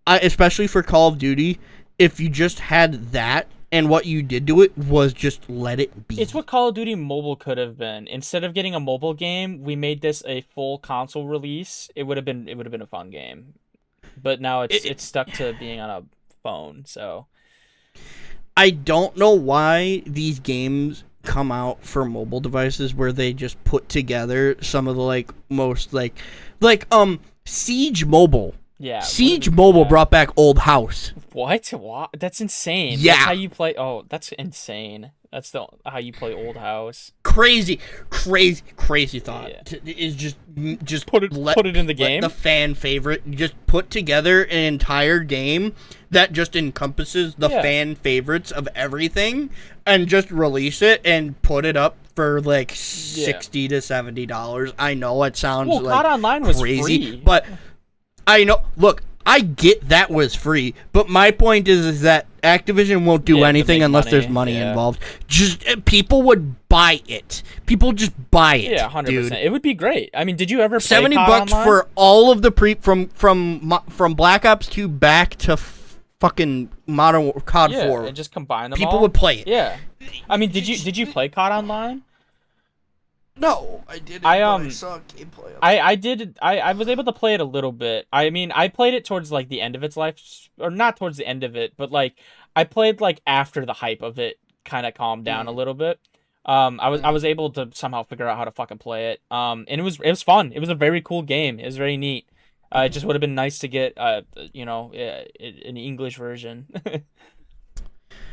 Especially for Call of Duty, if you just had that and what you did to it was just let it be. It's what Call of Duty Mobile could have been. Instead of getting a mobile game, we made this a full console release. It would have been a fun game. But now it's stuck to being on a phone, so I don't know why these games come out for mobile devices where they just put together some of the most Siege Mobile. Yeah. Siege Mobile brought back Old House. What? That's insane. Yeah. That's how you play. Oh, that's insane. That's the how you play Old House. Crazy thought. Yeah. Is just Put it in the let game. the fan favorite just put together an entire game that just encompasses the fan favorites of everything, and just release it and put it up for like $60 to $70. I know it sounds like COD Online was crazy, free. but I know. Look, I get that was free, but my point is that Activision won't do anything unless there's money involved. Just people would buy it. People just buy it. Yeah, 100%. Dude. It would be great. I mean, did you ever play $70 Online? for all of the from Black Ops 2 back to fucking Modern COD 4? And just combine them. People would play it. Yeah. I mean, did you play COD Online? No, I didn't. I saw gameplay. I did. I was able to play it a little bit. I mean, I played it towards like the end of its life, or not towards the end of it, but like I played like after the hype of it kind of calmed down a little bit. I was able to somehow figure out how to fucking play it. And it was fun. It was a very cool game. It was very neat. It just would have been nice to get an English version.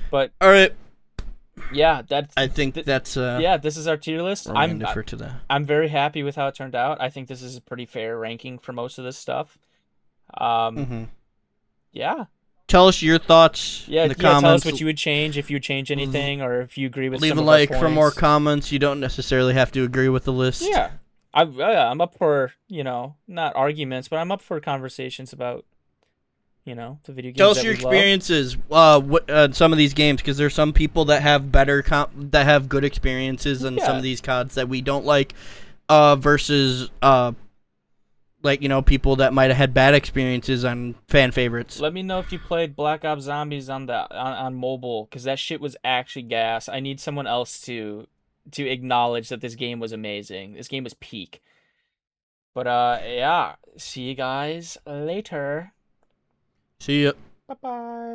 But all right. Yeah, I think that's this is our tier list. I'm very happy with how it turned out. I think this is a pretty fair ranking for most of this stuff. Yeah. Tell us your thoughts in the comments. Tell us what you would change, if you would change anything, or if you agree with Leave some a of like our for more points. comments. You don't necessarily have to agree with the list. Yeah. I'm up for, not arguments, but I'm up for conversations about, the video games. Tell us your experiences some of these games, because there's some people that have that have good experiences than some of these CODs that we don't like, versus people that might have had bad experiences on fan favorites. Let me know if you played Black Ops Zombies on mobile, because that shit was actually gas. I need someone else to acknowledge that this game was amazing. This game was peak. But see you guys later. See ya. Bye-bye.